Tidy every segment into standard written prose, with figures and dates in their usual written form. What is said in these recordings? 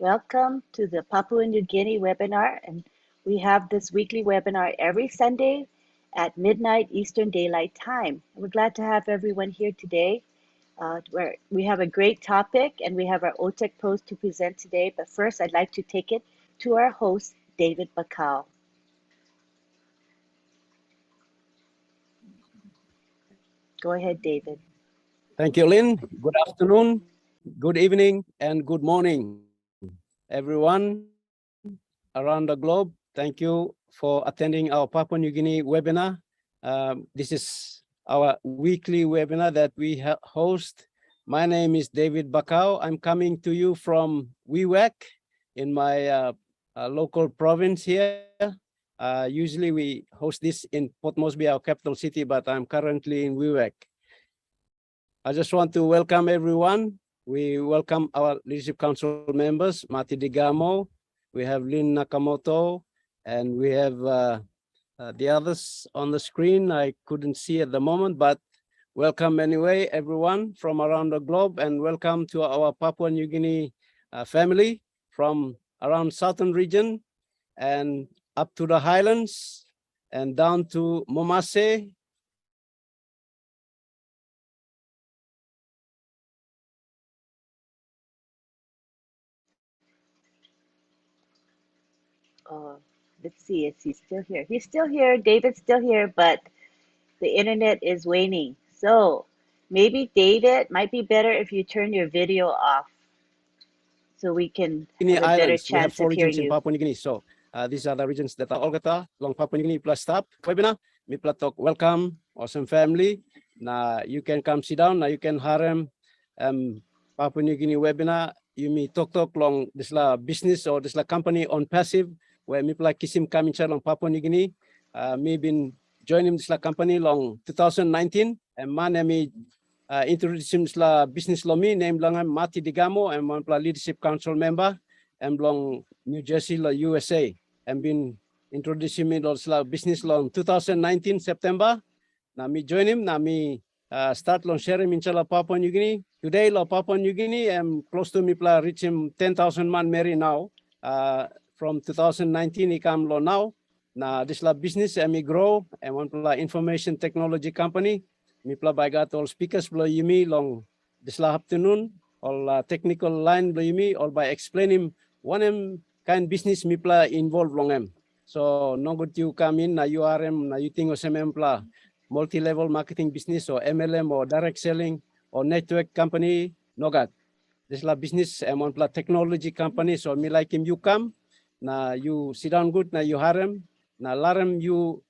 Welcome to the Papua New Guinea webinar, and we have this weekly webinar every Sunday at midnight Eastern Daylight Time. We're glad to have everyone here today. Where we have a great topic and we have our OTEC post to present today, but first I'd like to take it to our host, David Bakau. Go ahead, David. Thank you, Lynn. Good afternoon, good evening, and good morning, everyone around the globe. Thank you for attending our Papua New Guinea webinar. This is our weekly webinar that we host. My name is David Bakau. I'm coming to you from Wewak in my local province here. Usually we host this in Port Moresby, our capital city, but I'm currently in Wewak. I just want to welcome everyone. We welcome our Leadership Council members, Mati Digamo, we have Lynn Nakamoto, and we have the others on the screen. I couldn't see at the moment, but welcome anyway, everyone from around the globe, and welcome to our Papua New Guinea family from around southern region and up to the highlands and down to Momase. Let's see, is he still here? He's still here, David's still here, but the internet is waning. So maybe David, might be better if you turn your video off so we can have a better We have chance 4 of hearing regions in you. Papua New Guinea. So these are the regions that are Olgata, long Papua New Guinea plus stop webinar. Mi platok welcome, awesome family. Now you can come sit down. Now you can harem Papua New Guinea webinar. You may talk long this la business or this la company ONPASSIVE where mi pla kisim kami long Papua New Guinea. Me been joining this la company long 2019 and man me introducing la business lo me name lang Mati Digamo and one leadership council member and long New Jersey la USA and been introducing me la business long 2019 September. Na me join him. Na me start long sharing in Papua New Guinea. Today la Papua New Guinea I'm close to me pla reach him 10,000 man Mary now. From 2019 he come lo now. Na this la business and me grow and one pla information technology company. Mi pla bagat all speakers below me long this la afternoon all technical line below me all by explaining one kind business mi pla involved long em. So no good you come in na URM na you think o sem pla multi-level marketing business or MLM or direct selling or network company no got. This la business and one pla technology company. So me like him you come na you sit down good na you harem na larem you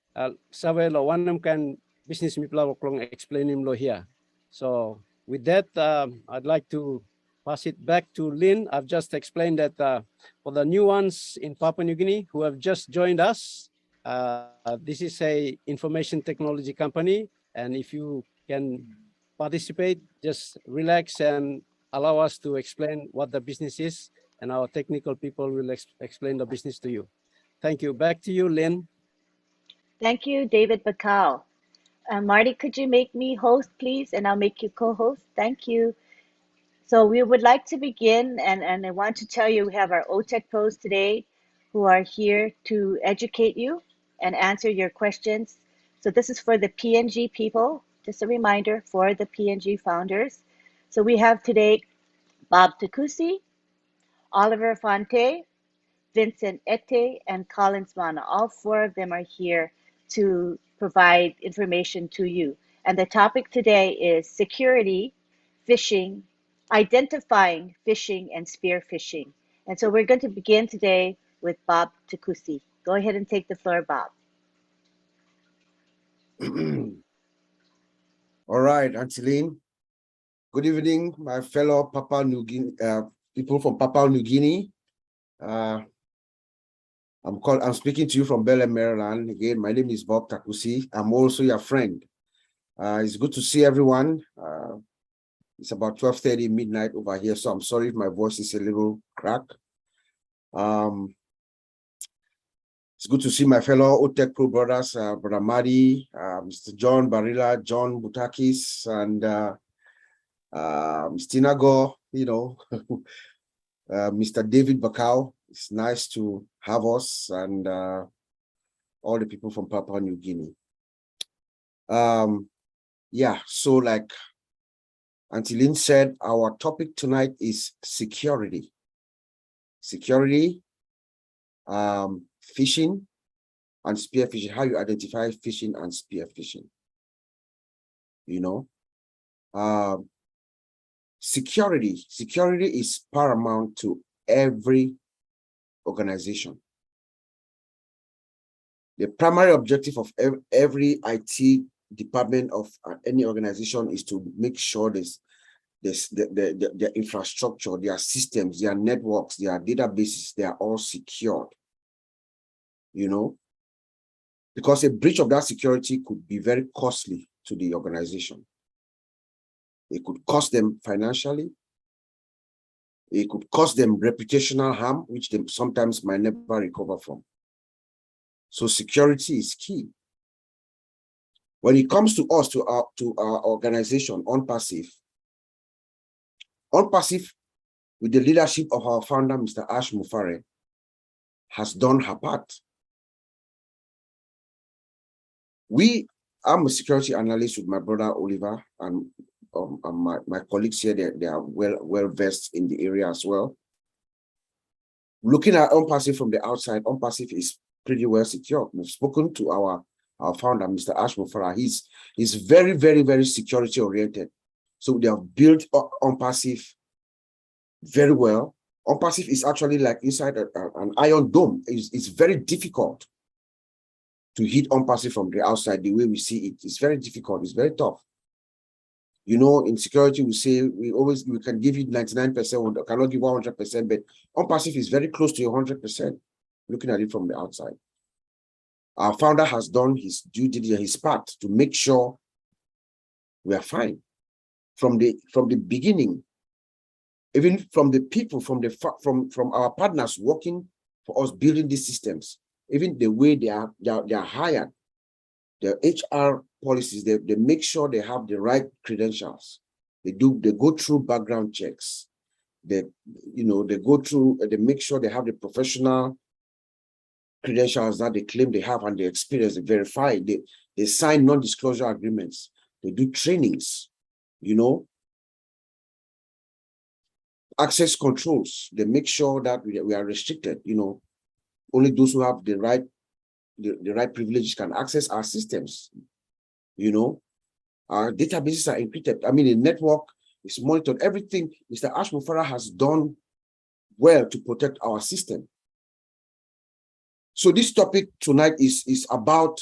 sawe lo one can business mi pla explain him lo here. So with that, I'd like to pass it back to Lynn. I've just explained that for the new ones in Papua New Guinea who have just joined us, this is a information technology company, and if you can participate, just relax and allow us to explain what the business is, and our technical people will explain the business to you. Thank you. Back to you, Lynn. Thank you, David Bakau. Marty, could you make me host, please? And I'll make you co-host. Thank you. So we would like to begin, and I want to tell you we have our OTEC pros today who are here to educate you and answer your questions. So this is for the PNG people, just a reminder for the PNG founders. So we have today Bob Takusi, Oliver Fonte, Vincent Ete, and Collins Mana. All 4 of them are here to provide information to you. And the topic today is security, phishing, identifying phishing and spear phishing. And so we're going to begin today with Bob Takusi. Go ahead and take the floor, Bob. All right, Angeline. Good evening, my fellow Papua New Guinea people from Papua New Guinea. I'm speaking to you from Bel Air, Maryland. Again, my name is Bob Takusi. I'm also your friend. It's good to see everyone. It's about 12:30 midnight over here, so I'm sorry if my voice is a little cracked. It's good to see my fellow OTEC Pro brothers, Brother Madi, Mr. John Barilla, John Butakis, and Mr. Nago, you know, Mr. David Bakau. It's nice to have us and all the people from Papua New Guinea. Yeah, so like Auntie Lynn said, our topic tonight is security. Security, phishing and spear phishing, how you identify phishing and spear phishing. You know, security is paramount to every organization. The primary objective of every IT department of any organization is to make sure their infrastructure, their systems, their networks, their databases, they are all secured. You know, because a breach of that security could be very costly to the organization. It could cost them financially. It could cost them reputational harm, which they sometimes might never recover from. So security is key. When it comes to us, to our organization, ONPASSIVE, with the leadership of our founder, Mr. Ash Mufare, has done her part. I'm a security analyst with my brother Oliver, and my colleagues here, they are well versed in the area as well. Looking at ONPASSIVE from the outside, ONPASSIVE is pretty well secured. We've spoken to our founder, Mr. Ash Mufara. He's very, very, very security oriented. So they have built ONPASSIVE very well. ONPASSIVE is actually like inside an iron dome. It's very difficult to hit ONPASSIVE from the outside the way we see it. It's very difficult. It's very tough. You know, in security, we say we can give you 99%, we cannot give 100%, but ONPASSIVE is very close to 100%, looking at it from the outside. Our founder has done his due diligence, his part to make sure we are fine. From the beginning, even from the people, from our partners working for us building these systems, even the way they are hired, the HR policies, they make sure they have the right credentials. They go through background checks. They make sure they have the professional credentials that they claim they have and the experience, they verify. They sign non-disclosure agreements. They do trainings, you know. Access controls, they make sure that we are restricted, you know. Only those who have the right privileges can access our systems, you know. Our databases are encrypted. I mean, the network is monitored. Everything Mr. Ash Mufara has done well to protect our system. So this topic tonight is about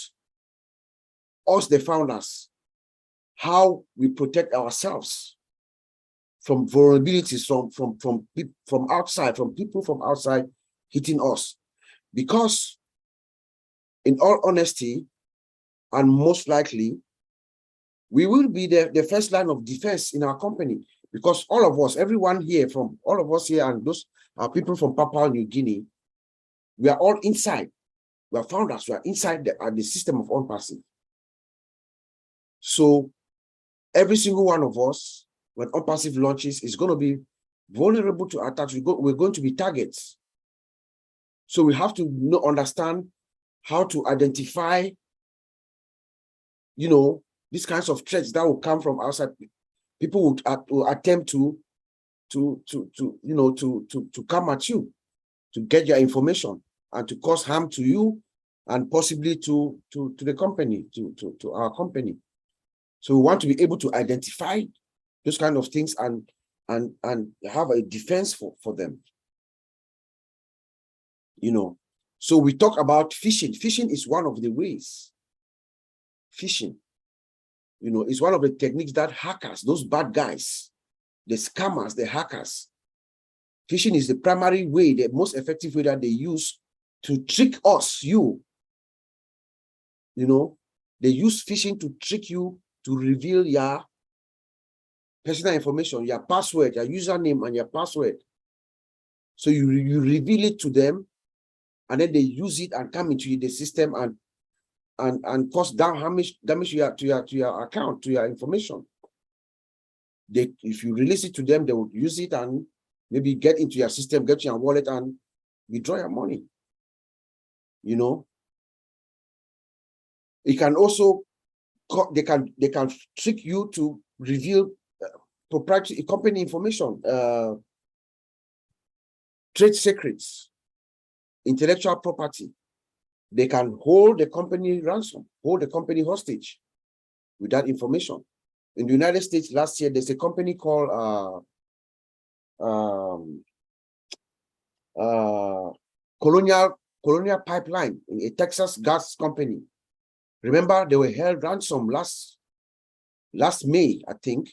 us, the founders, how we protect ourselves from vulnerabilities from outside, from people from outside hitting us. Because in all honesty, and most likely, we will be the first line of defense in our company, because all of us, everyone here, from all of us here, and those are people from Papua New Guinea, we are all inside. We are founders. We are inside the system of ONPASSIVE. So every single one of us, when ONPASSIVE launches, is going to be vulnerable to attacks. We're going to be targets. So we have to understand how to identify, you know, these kinds of threats that will come from outside. People will attempt to come at you, to get your information and to cause harm to you and possibly to the company, to our company. So we want to be able to identify those kind of things and have a defense for them. You know, so we talk about phishing. Phishing is one of the ways. Phishing, you know, is one of the techniques that hackers, those bad guys, the scammers, the hackers, phishing is the primary way, the most effective way that they use to trick us, you know, they use phishing to trick you to reveal your personal information, your password, your username and your password. So you reveal it to them, and then they use it and come into the system and cause damage to your account, to your information. If you release it to them, they would use it and maybe get into your system, get your wallet and withdraw your money. You know, it can also, they can trick you to reveal proprietary company information, trade secrets, intellectual property. They can hold the company ransom, hold the company hostage with that information. In the United States last year, there's a company called Colonial Pipeline, a Texas gas company. Remember, they were held ransom last May, I think,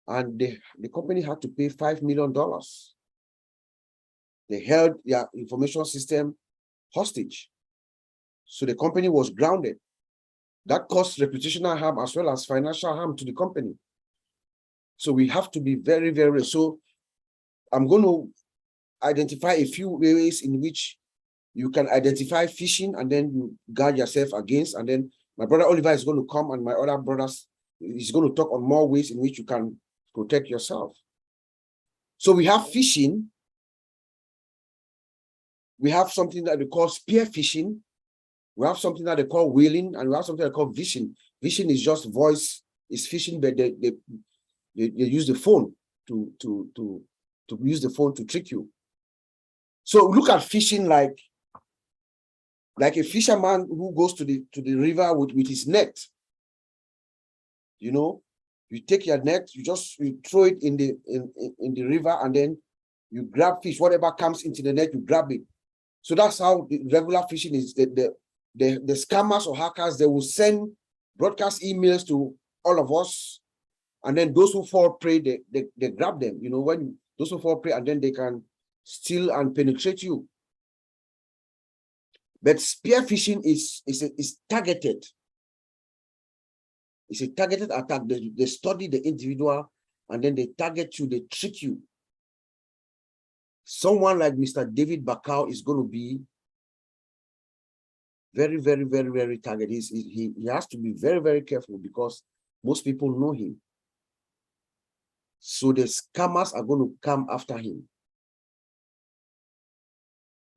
and the company had to pay $5 million. They held their information system hostage. So the company was grounded. That caused reputational harm as well as financial harm to the company. So we have to be very, very, so I'm going to identify a few ways in which you can identify phishing and then you guard yourself against. And then my brother Oliver is going to come and my other brothers is going to talk on more ways in which you can protect yourself. So we have phishing. We have something that they call spear phishing. We have something that they call whaling, and we have something that they call phishing. Phishing is just voice, it's phishing, but they use the phone to use the phone to trick you. So look at phishing like a fisherman who goes to the river with his net. You know, you take your net, you throw it in the river, and then you grab fish. Whatever comes into the net, you grab it. So that's how the regular fishing is. The scammers or hackers, they will send broadcast emails to all of us, and then those who fall prey, they grab them. You know, when those who fall prey, and then they can steal and penetrate you. But spear phishing is targeted. It's a targeted attack. They study the individual and then they target you, they trick you. Someone like Mr. David Bakau is going to be very, very, very, very targeted. He has to be very, very careful because most people know him. So the scammers are going to come after him.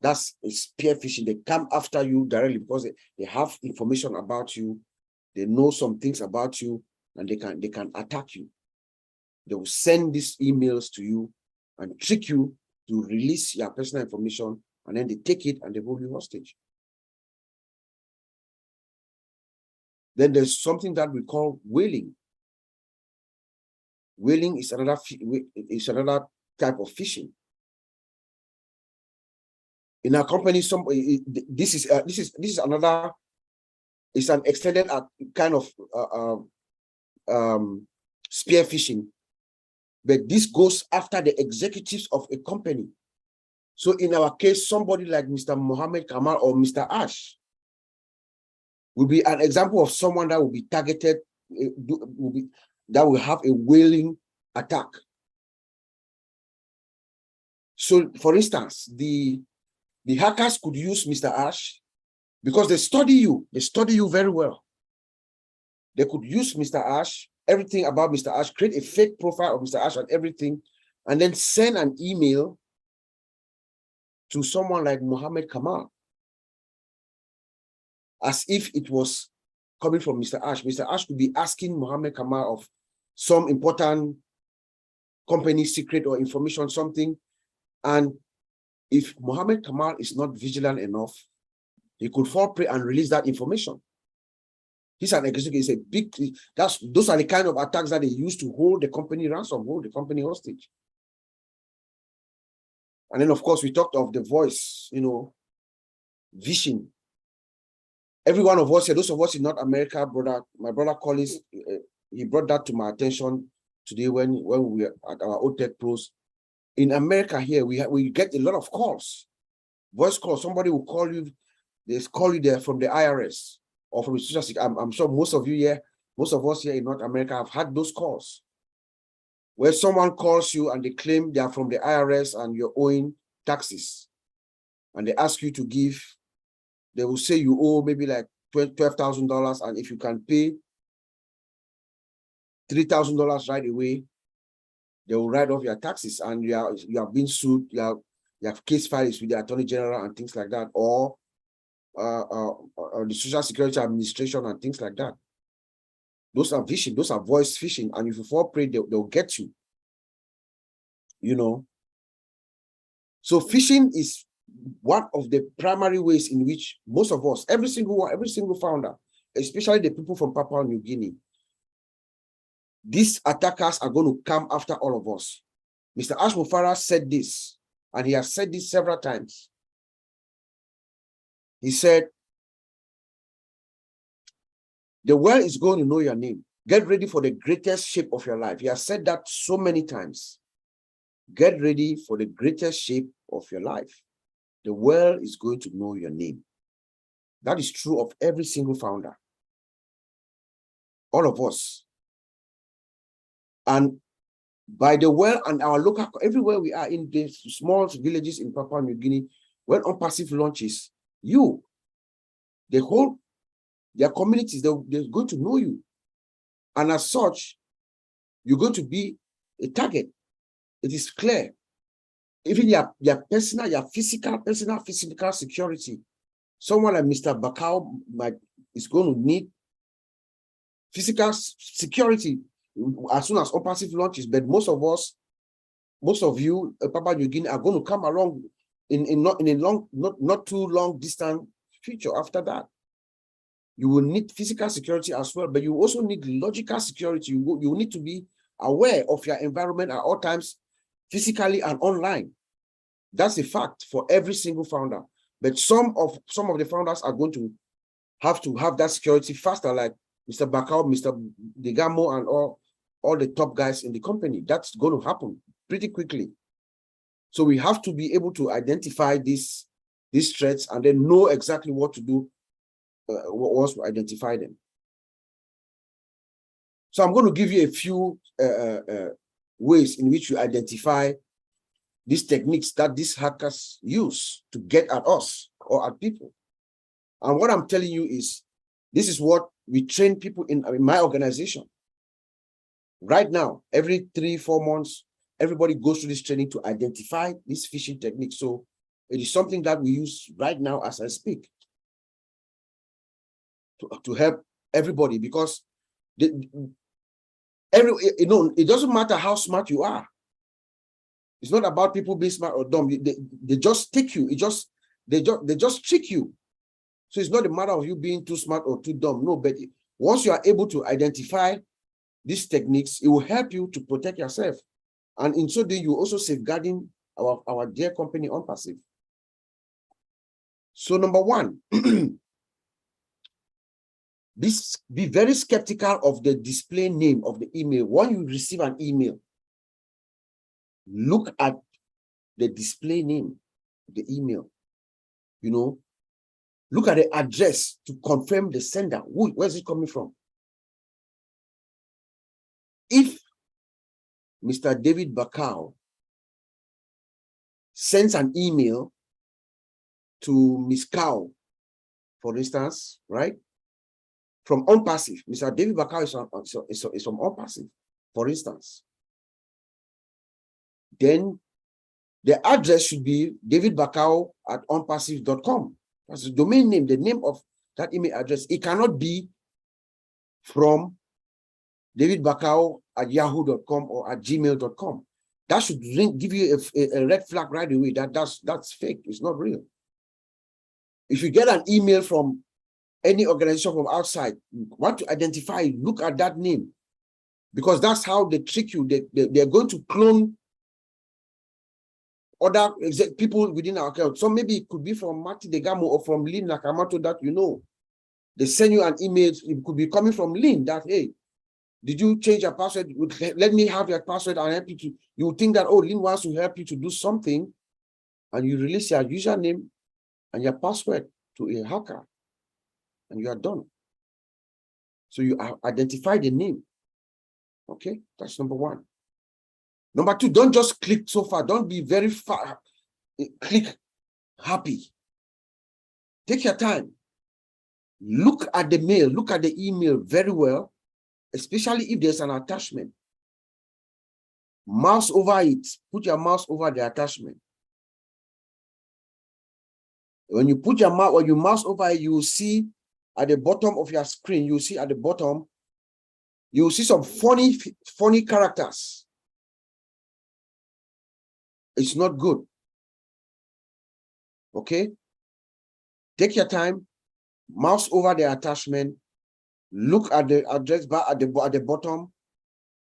That's a spear phishing. They come after you directly because they have information about you. They know some things about you, and they can attack you. They will send these emails to you and trick you to release your personal information, and then they take it and they hold you hostage. Then there's something that we call whaling. Whaling is another type of phishing. In our company, this is another. It's an extended kind of spear phishing, but this goes after the executives of a company. So in our case, somebody like Mr. Mohammed Kamal or Mr. Ash will be an example of someone that will be targeted, that will have a whaling attack. So for instance, the hackers could use Mr. Ash because they study you very well. They could use Mr. Ash, everything about Mr. Ash, create a fake profile of Mr. Ash and everything, and then send an email to someone like Mohammed Kamal as if it was coming from Mr. Ash. Mr. Ash could be asking Mohammed Kamal of some important company secret or information, something. And if Mohammed Kamal is not vigilant enough, he could fall prey and release that information. He's an executive, it's a big, those are the kind of attacks that they use to hold the company ransom, hold the company hostage. And then, of course, we talked of the voice, you know, phishing. Every one of us here, those of us in North America, my brother Collins, he brought that to my attention today when we were at our OTech Pros. In America here, we get a lot of calls, voice calls. Somebody will call you, they call you there from the IRS or from the social security. I'm sure most of us here in North America have had those calls where someone calls you and they claim they are from the IRS and you're owing taxes. And they ask you to give, they will say you owe maybe like $12,000, and if you can pay $3,000 right away, They will write off your taxes, and you are being sued. You have case files with the Attorney General and things like that, or the Social Security Administration and things like that. Those are phishing. Those are voice phishing, and if you fall prey, they'll get you. You know. So phishing is one of the primary ways in which most of us, every single founder, especially the people from Papua New Guinea, these attackers are going to come after all of us. Mr. Ashmufara said this, and he has said this several times. He said, the world is going to know your name. Get ready for the greatest shape of your life. He has said that so many times. Get ready for the greatest shape of your life. The world is going to know your name. That is true of every single founder. All of us. And by the world and our local, everywhere we are in the small villages in Papua New Guinea, when ONPASSIVE launches, their communities, they're going to know you. And as such, you're going to be a target. It is clear. Even your personal, your physical security. Someone like Mr. Bakau is going to need physical security as soon as ONPASSIVE launches. But most of you, Papua New Guinea, are going to come along not too long distant future after that. You will need physical security as well, but you also need logical security. You need to be aware of your environment at all times, physically and online. That's a fact for every single founder. But some of the founders are going to have that security faster, like Mr. Bakau, Mr. Degamo, and all the top guys in the company. That's going to happen pretty quickly. So we have to be able to identify these threats and then know exactly what to do once we identify them. So I'm going to give you a few ways in which you identify these techniques that these hackers use to get at us or at people. And what I'm telling you is, this is what we train people in my organization. Right now, every 3-4 months, everybody goes through this training to identify these phishing techniques. So it is something that we use right now as I speak to help everybody, because it doesn't matter how smart you are. It's not about people being smart or dumb. They just take you. They just trick you. So it's not a matter of you being too smart or too dumb. No, but once you are able to identify these techniques, it will help you to protect yourself. And in so doing, you're also safeguarding our dear company ONPASSIVE. So number one, be very skeptical of the display name of the email. When you receive an email, look at the display name of the email. Look at the address to confirm the sender. Where's it coming from? If Mr. David Bakau sends an email to Ms. Cow, for instance, right? From ONPASSIVE, Mr. David Bakau is from ONPASSIVE, for instance. Then the address should be davidbakau@onpassive.com. That's the domain name, the name of that email address. It cannot be from davidbakau@yahoo.com or @gmail.com. That should give you a red flag right away. That's fake. It's not real. If you get an email from any organization from outside, want to identify, look at that name, because that's how they trick you. They're going to clone other people within our account. So maybe it could be from Marty Degamo or from Lynn Nakamoto that you know. They send you an email. It could be coming from Lynn that, hey, did you change your password? Let me have your password and help you to. You would think that, oh, Lynn wants to help you to do something, and you release your username and your password to a hacker, and you are done. So you identify the name. Okay, that's number one. Number two, don't just click so far. Don't be very far. Click happy. Take your time. Look at the mail. Look at the email very well, especially if there's an attachment. Mouse over it. Put your mouse over the attachment. When you put your mouse, when you mouse over it, you will see at the bottom of your screen, you will see at the bottom, you will see some funny characters. It's not good. Okay? Take your time, mouse over the attachment, look at the address bar at the bottom.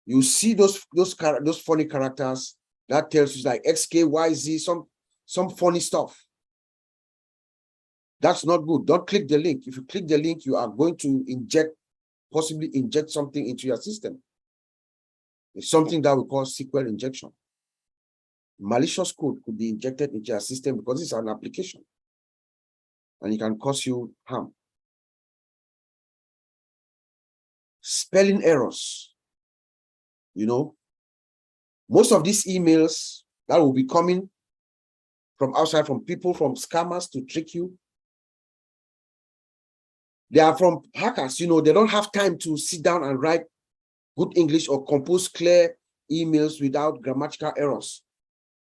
You see those funny characters that tells you like XKYZ, some funny stuff. That's not good. Don't click the link. If you click the link, you are going to possibly inject something into your system. It's something that we call SQL injection. Malicious code could be injected into your system because it's an application and it can cause you harm. Spelling errors. You know, most of these emails that will be coming from outside, from people, from scammers to trick you, they are from hackers. You know, they don't have time to sit down and write good English or compose clear emails without grammatical errors.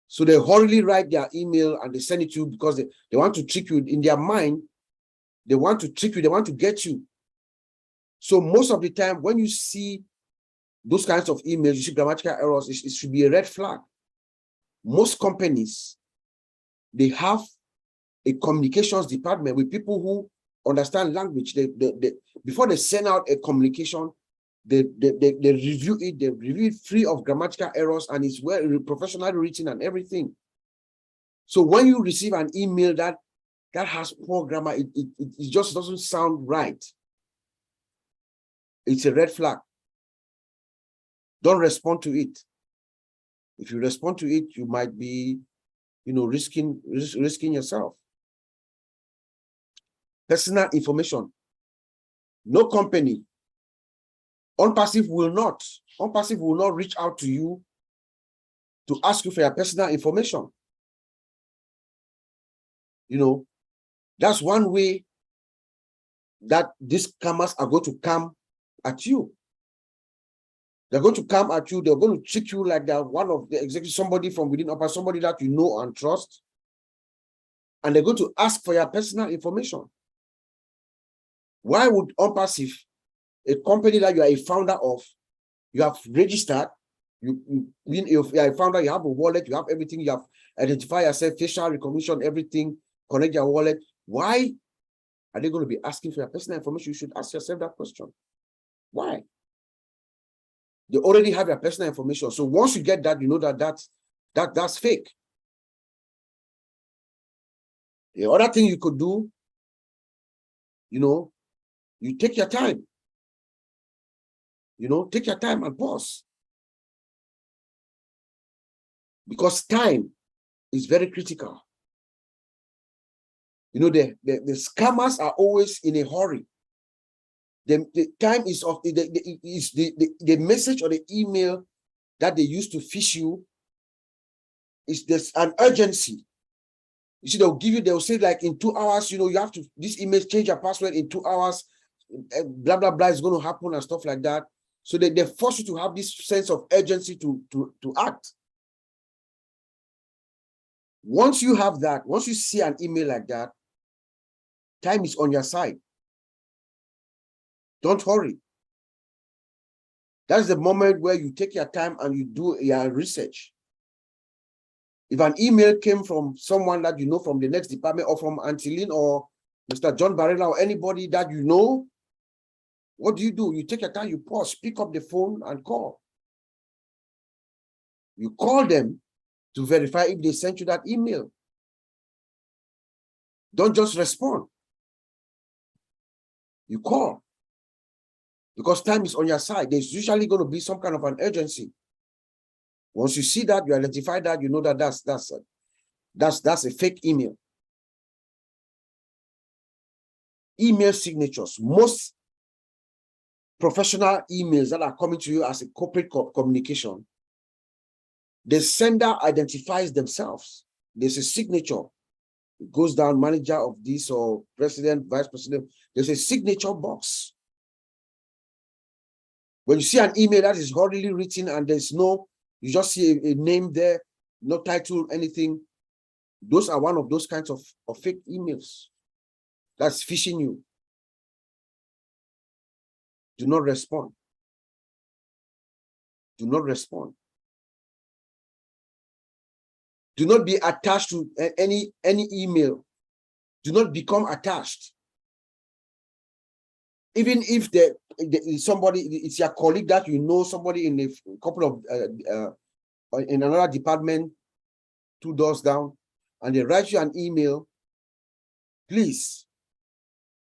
So they hurriedly write their email and they send it to you because they want to trick you. In their mind, they want to trick you, they want to get you. So most of the time, when you see those kinds of emails, you see grammatical errors, it should be a red flag. Most companies, they have a communications department with people who understand language. Before they send out a communication, they review it, they review it free of grammatical errors, and it's well professionally written and everything. So when you receive an email that has poor grammar, it just doesn't sound right. It's a red flag. Don't respond to it. If you respond to it, you might be, you know, risking yourself. Personal information. No company, ONPASSIVE will not reach out to you to ask you for your personal information. You know, that's one way that these scammers are going to come at you. They're going to come at you, they're going to trick you like they're one of the executives, somebody from within ONPASSIVE, somebody that you know and trust, and they're going to ask for your personal information. Why would ONPASSIVE, a company that you are a founder of, you have registered, you are a founder, you have a wallet, you have everything, you have identified yourself, facial recognition, everything, connect your wallet. Why are they going to be asking for your personal information? You should ask yourself that question. Why? They already have your personal information. So once you get that, you know that's fake. The other thing you could do, you know, you take your time. You know, take your time and pause. Because time is very critical. You know, the scammers are always in a hurry. The time is of the message or the email that they use to phish you. There's an urgency. You see, they'll say like in 2 hours, you know, you have to, this email, change your password in 2 hours, blah, blah, blah is going to happen and stuff like that. So they force you to have this sense of urgency to act. Once you have that, once you see an email like that, time is on your side. Don't hurry. That's the moment where you take your time and you do your research. If an email came from someone that you know from the next department or from Antylin or Mr. John Barrella or anybody that you know, what do? You take your time, you pause, pick up the phone and call. You call them to verify if they sent you that email. Don't just respond. You call. Because time is on your side. There's usually going to be some kind of an urgency. Once you see that, you identify that, you know that that's a fake email. Email signatures. Most professional emails that are coming to you as a corporate communication, the sender identifies themselves. There's a signature. It goes down, manager of this or president, vice president. There's a signature box. When you see an email that is hurriedly written and there's no You just see a name there, no title, anything. Those are one of those kinds of fake emails. That's phishing you. Do not respond. Do not respond. Do not be attached to any email. Do not become attached. Even if somebody, it's your colleague that you know, somebody in a couple of in another department, 2 doors down, and they write you an email, please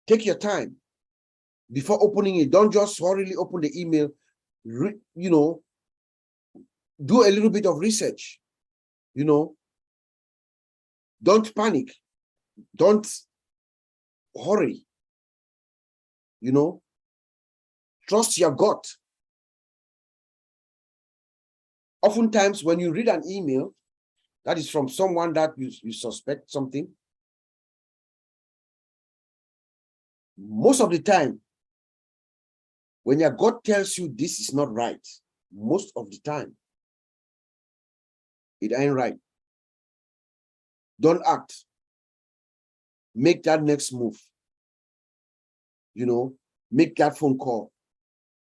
take your time before opening it. Don't just hurriedly open the email. You know, do a little bit of research. You know, don't panic. Don't hurry. You know, trust your gut. Oftentimes, when you read an email that is from someone that you suspect something, most of the time, when your gut tells you this is not right, most of the time, it ain't right. Don't act. Make that next move. You know, make that phone call.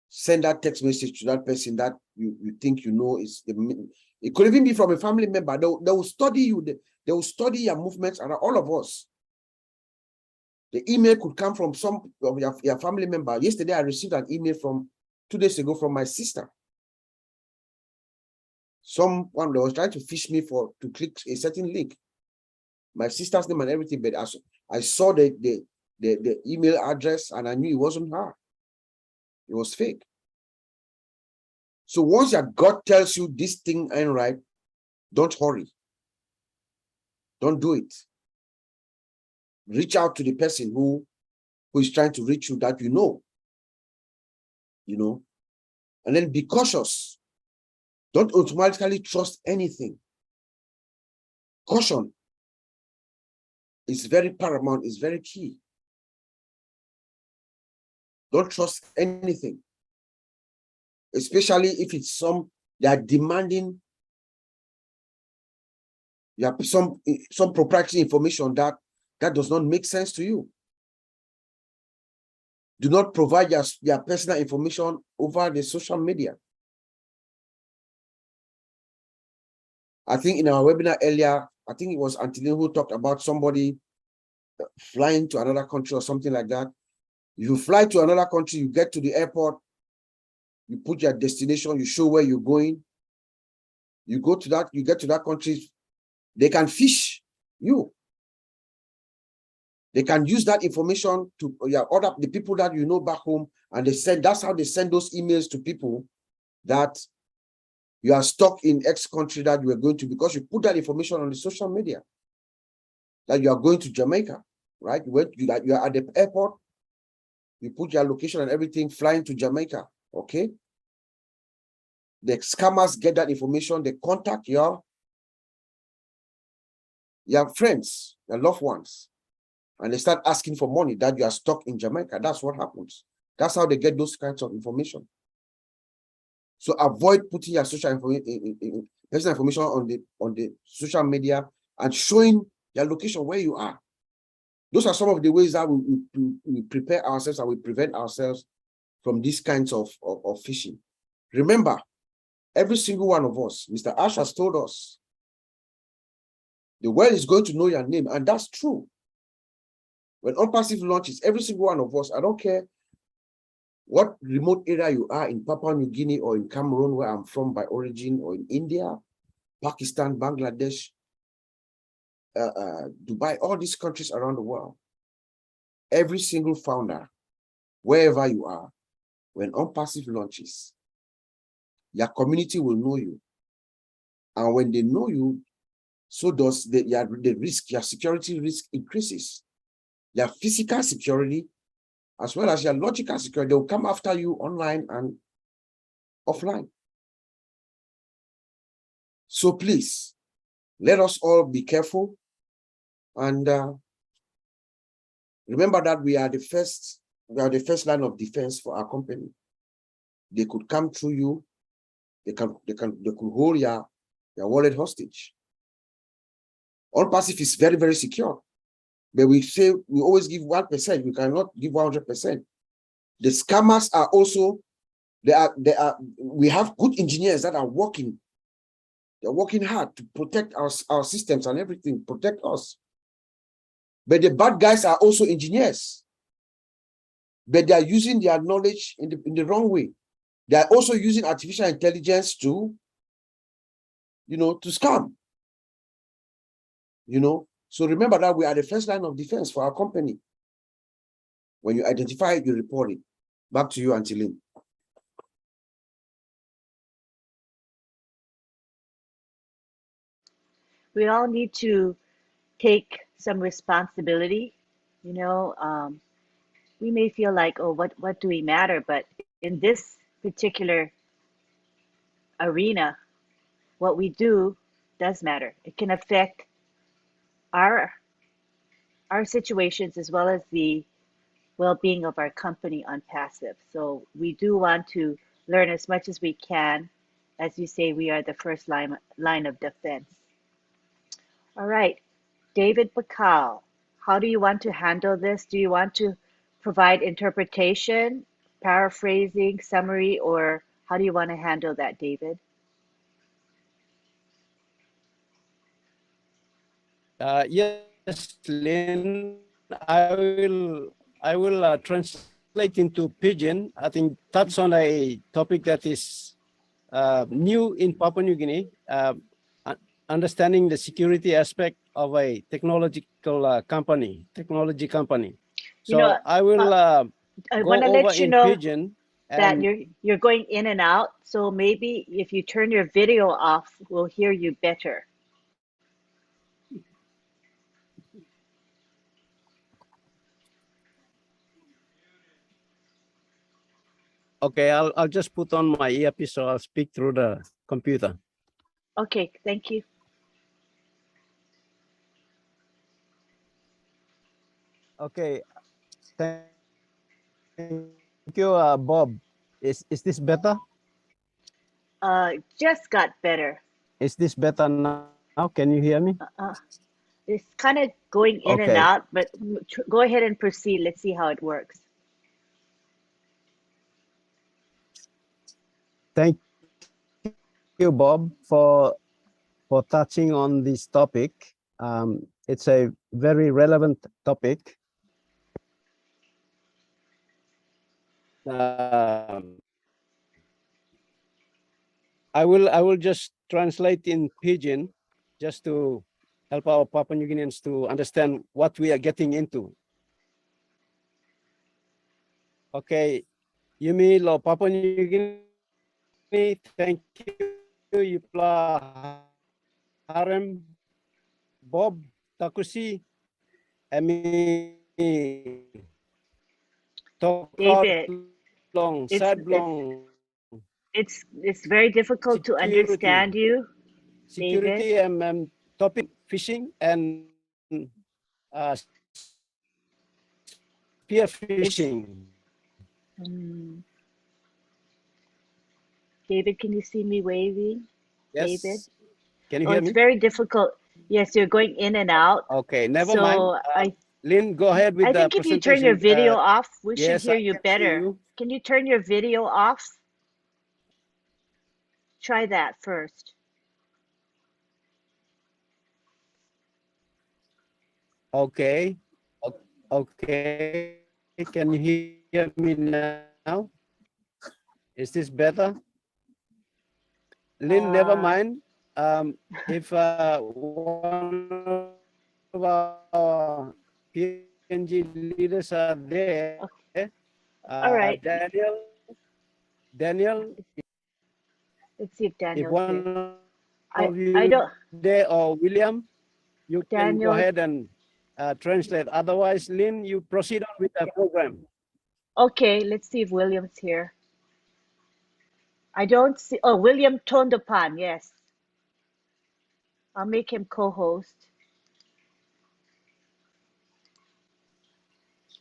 Send that text message to that person that you think you know is it could even be from a family member. They will study you. They will study your movements, and all of us. The email could come from some of your family member. Yesterday, I received an email from 2 days ago from my sister. Someone that was trying to fish me to click a certain link. My sister's name and everything, but I saw the email address and I knew it wasn't her. It was fake. So once your gut tells you this thing ain't right, don't hurry. Don't do it. Reach out to the person who is trying to reach you that you know, and then be cautious. Don't automatically trust anything. Caution is very paramount, is very key. Don't trust anything, especially if it's they are demanding some proprietary information that does not make sense to you. Do not provide your personal information over the social media. I think in our webinar earlier, I think it was Antonio who talked about somebody flying to another country or something like that. You fly to another country, you get to the airport, you put your destination, you show where you're going. You get to that country, they can fish you. They can use that information to the people that you know back home, and that's how they send those emails to people that you are stuck in X country that you are going to, because you put that information on the social media that you are going to Jamaica, right? You are at the airport, you put your location and everything, flying to Jamaica, okay? The scammers get that information, they contact your friends, your loved ones, and they start asking for money that you are stuck in Jamaica. That's what happens. That's how they get those kinds of information. So avoid putting your personal information on the social media and showing your location where you are. Those are some of the ways that we prepare ourselves and we prevent ourselves from these kinds of phishing. Remember, every single one of us, Mr. Ash has told us, the world is going to know your name, and that's true. When ONPASSIVE launches, every single one of us, I don't care what remote area you are in Papua New Guinea or in Cameroon, where I'm from by origin, or in India, Pakistan, Bangladesh, Dubai, all these countries around the world, every single founder, wherever you are, when ONPASSIVE launches, your community will know you. And when they know you, so does the risk, your security risk increases. Your physical security, as well as your logical security, they will come after you online and offline. So please, let us all be careful. And remember that we are the first line of defense for our company. They could come through you They could hold your wallet hostage. ONPASSIVE is very, very secure. But we say we always give 1%. We cannot give 100%. The scammers are also, we have good engineers that are working. They're working hard to protect our systems and everything, protect us. But the bad guys are also engineers. But they are using their knowledge in the wrong way. They are also using artificial intelligence to, to scam. So remember that we are the first line of defense for our company. When you identify it, you report it. Back to you, Auntie Lynn. We all need to take some responsibility. We may feel like, oh, what do we matter? But in this particular arena, what we do does matter. It can affect our situations as well as the well-being of our company on passive. So we do want to learn as much as we can. As you say, we are the first line of defense. All right, David Bakau, how do you want to handle this? Do you want to provide interpretation, paraphrasing, summary, or how do you want to handle that, David? Yes, Lynn, I will translate into Pidgin. I think that's on a topic that is new in Papua New Guinea, understanding the security aspect of a technology company. So I will I go want to over let you in know Pidgin. that And you're going in and out. So maybe if you turn your video off, we'll hear you better. okay, I'll just put on my earpiece so I'll speak through the computer. Okay, thank you. Okay, thank you, Bob. Is this better? Just got better. Is this better now? Can you hear me? It's kind of going in and Okay. out, but go ahead and proceed. Let's see how it works. Thank you, Bob, for touching on this topic. It's a very relevant topic. I will just translate in Pidgin just to help our Papua New Guineans to understand what we are getting into. Okay, Yumi lo Papua New Guinea, thank you. Yupla Harem, Bob Takusi, Emi Tokot David, long, it's sad long. it's very difficult to understand you, David. Security topic phishing and spear It's phishing. David, can you see me waving? David? Yes. Can you Oh, hear it's me? very difficult. Yes, you're going in and out. Okay, never mind. So Lynn, go ahead with I the think if you turn your presentation. video off, we should Yes, hear I you can see better. you. Can you turn your video off? Try that first. Okay. Okay. Can you hear me now? Is this better? Lynn, never mind. If one of our PNG leaders are there, Okay. All right. Daniel, Let's see if if Daniel's there. one I of I you don't there or William, you can go Daniel. ahead and translate. Otherwise, Lynn, you proceed on with the program. Okay, let's see if William's here. I don't see. Oh, William Tondopan. Yes, I'll make him co-host.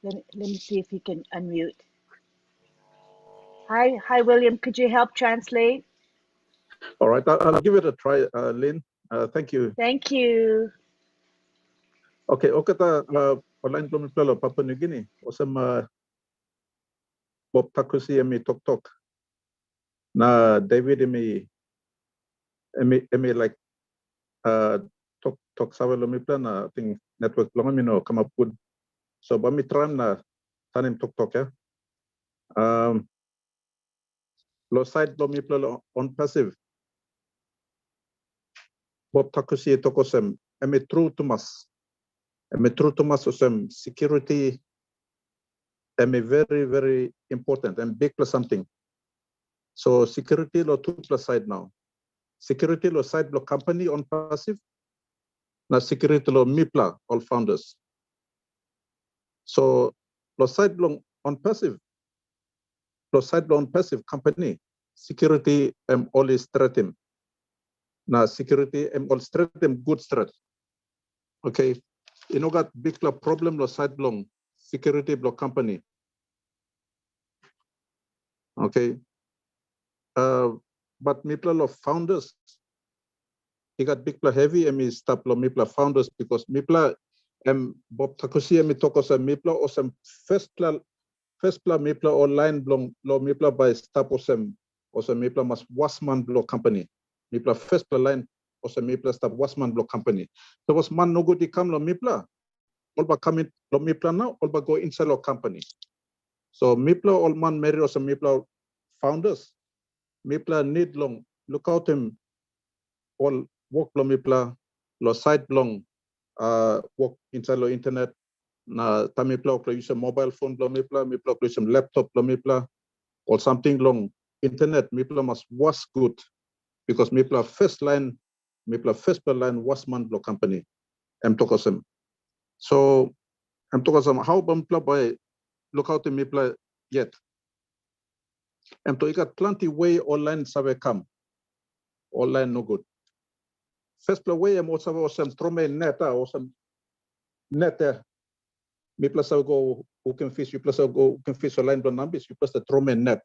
Let me see if he can unmute. Hi, William. Could you help translate? All right, I'll give it a try, Lynn. Thank you. Thank you. Okay, okata online blomi plalo Papua New Guinea. Osam Bob Takusi emi tok na David emi like tok sawe lomi plan I think network longa mino come up good. So bami tram na tanim tok ya. Lo side lomi plalo on passive. Bob Takusi tokosem emi true to mas. Emi true to mas osem security emi very important and big plus something. So security lo two plus side now. Security lo side lo company on passive. Na security lo MIPLA all founders. So lo side lo on passive. Lo side lo on passive company. Security always threaten. Na security all threaten good threat. Okay. You know got big problem lo side long security block company. Okay. But MIPLA lo founders. He got big heavy and me stop lo MIPLA founders because MIPLA Bob Takusi and me talk os MIPLA or some first pla MIPLA online blong lo MIPLA by stop or some MIPLA mas wasman block company. MIPLA first pla line or some MIPLA stop wasman block company. So was man no good to come lo MIPLA. All but coming lo MIPLA now, all but go inside lo company. So MIPLA all man marry or some MIPLA founders. MIPLA need long look out him all work lo MIPLA lo site long work inside lo internet na tamipla or use a mobile phone lo MIPLA use a laptop lo MIPLA or something long internet MIPLA must was good because MIPLA first line was man block company tokosem. So tokosem how MIPLA by look out to MIPLA yet. To got plenty way online sabe come online no good. First play way also some trome net or some net me plus I go who can fish you plus I go who can fish online the numbers you plus the trome net.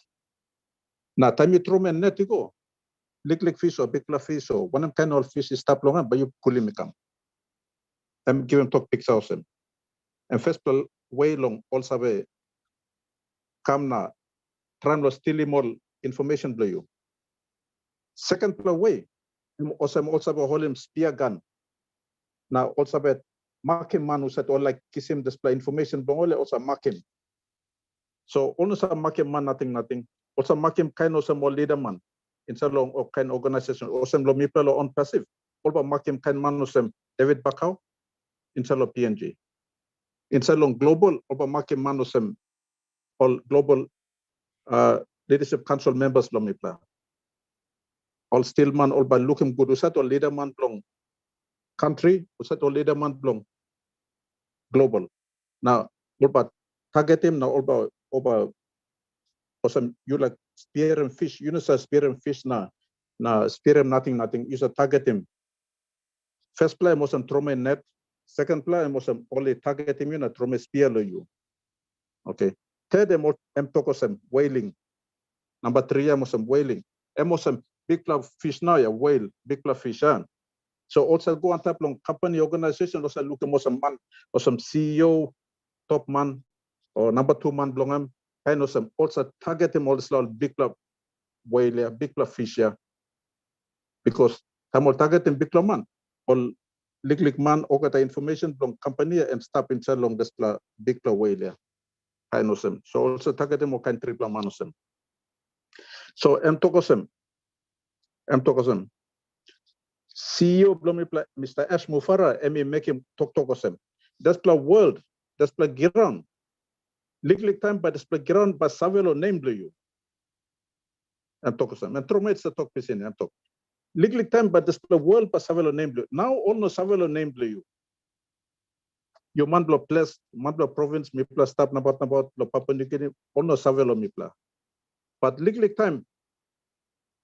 Now time you trome net you go lick fish or big fish or one kind of fish is stop long but you pull him come. I'm giving talk picks of them. And first play way long also be come na trying to steal more information blow you. Second play way also hold him spear gun. Now also bet mark him man who said all like kiss him display information but only also mark him. So also mark him man nothing. Also mark him kind of some more leader man inside long or kind organization or some MIPLA on passive. All about mark him kind man of some David Bakau inside of PNG. Inside long global over mark him man of some all global leadership council members lo MIPLA. All still man all by looking good. Usat all leader man long country, usat all leader man long global. Now, all about target him now, all about or some you like spear and fish. You know, spear and fish now. Spear him nothing. You should target him. First play was some trauma net. Second play was some only target him. You know, trauma spear you. Okay. Third was some whaling. Number 3 was some whaling. Was some big fish now. Yeah, whale, big fish. So also go on top long company organization. Also look at some man or some CEO, top man or number 2 man belong. Kind of some also target him also big whale, big fish. Yeah. Because I'm target him big man or lick man or get the information from company and stop inside long this big whale. Yeah. Kind of some. So also target him or kind triple man of them. So tokosem. CEO Mr. Ash Mufara, make him tokosem. That's the world. That's the ground. Lick time by the ground by Savelo name you. Tokosem. And Tromates the talk piece in talk. Lick time by the world by Savelo name you. Now almost Savelo name you. Your Mandlo place, Mandlo province, Mipla stop about Papua New Guinea, almost Savelo Mipla. But lick time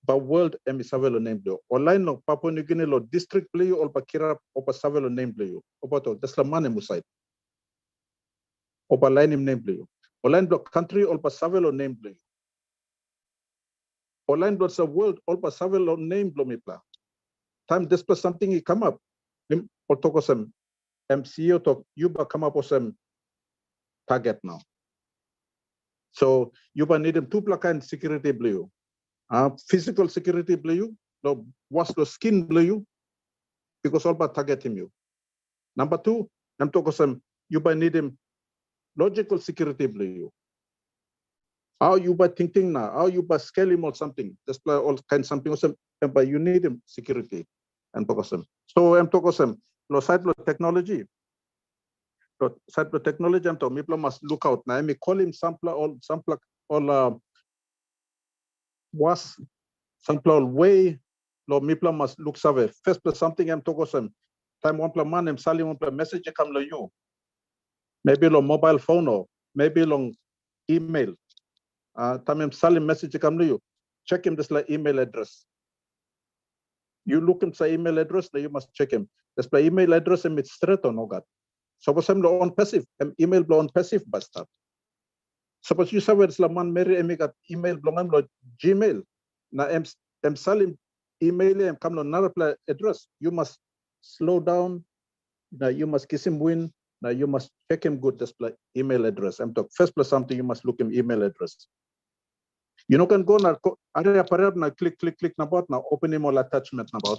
by world Savelo name you. Online no Papua New Guinea lo district play you or Bakira or Savelo name you. About that's the money muside. Or line him name you. Online block country or Savelo name you. Online was a world all but several name blomipla. Time display something he come up. Him or talk some MCO talk Yuba come up with some target now. So Yuba need him two plakan security blue. Physical security blue, no was the skin blue because all but target him you. Number two, I'm talking some Yuba need him logical security blue. How you by thinking now? How you by scale him or something? Display all kind something or some, but you need him security and focus him. So I'm talking some lo side lo technology. Lo side lo technology I'm talking. People must look out now. I may call him sampler all was sampler all way. Lo people must look survey. First plus something I'm talking some. Time one plus man I'm selling one plus message come lo you. Maybe lo mobile phone or maybe long email. Time I'm selling message come to you. Check him this like email address. You look him say email address, then you must check him. This by email address and it's straight or no god. Suppose I'm on passive, email blow on passive bastard. Suppose you say where it's la man Mary and got email blow on Gmail. Now I'm selling email and come on another address. You must slow down. Now you must kiss him win. Now you must check him good display email address. I'm talking first plus something you must look him email address. You know, can go now, now click about now, open him all attachment about.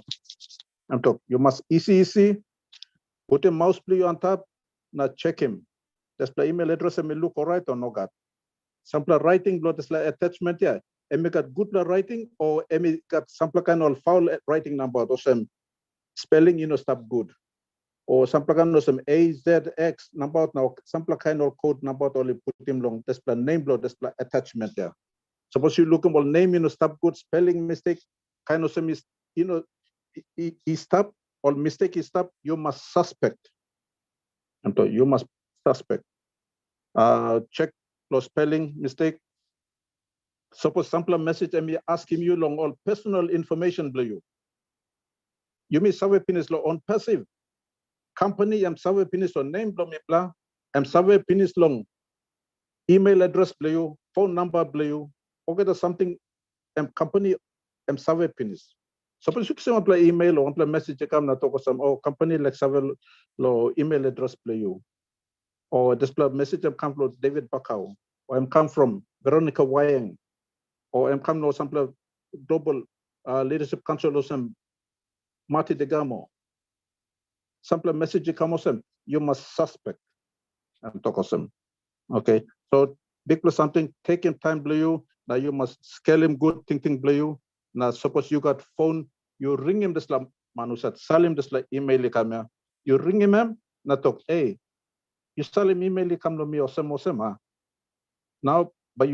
I'm talking, you must easy, put a mouse play on top, now check him. Display email address and me look all right or no got. Sample writing, blood display attachment, yeah. And me got good writing or me got sample kind of foul writing number or some spelling, you know, stop good. Or sample kind of some AZX number now, sample kind of code number only put him long, display name blood, display attachment there. Suppose you look at name, you know, stop good spelling mistake, kind of some, you know, he stop or mistake he stop, you must suspect. And so you must suspect. Check for spelling mistake. Suppose sample message and me asking you long all personal information blue you. You may survey penis long on passive. Company I'm survey penis on name blue me blah. I'm survey penis long. Email address blue you, phone number blue you. Okay, there's something company survey penis. Suppose you can apply email or apply message come na talk some company like survey lo email address play you. Or display message come from David Bakau. Or I'm come from Veronica Wayang. Or I'm come no sample global leadership council or some Marty Degamo. Sample message come some you must suspect and talk some. Okay. So big plus something, take him time blue you. Now you must scale him good, thinking blue you. Now suppose you got phone, you ring him this like manusat, sell him this like email come. You ring him, now talk, hey, you sell him email come to me or some. Now by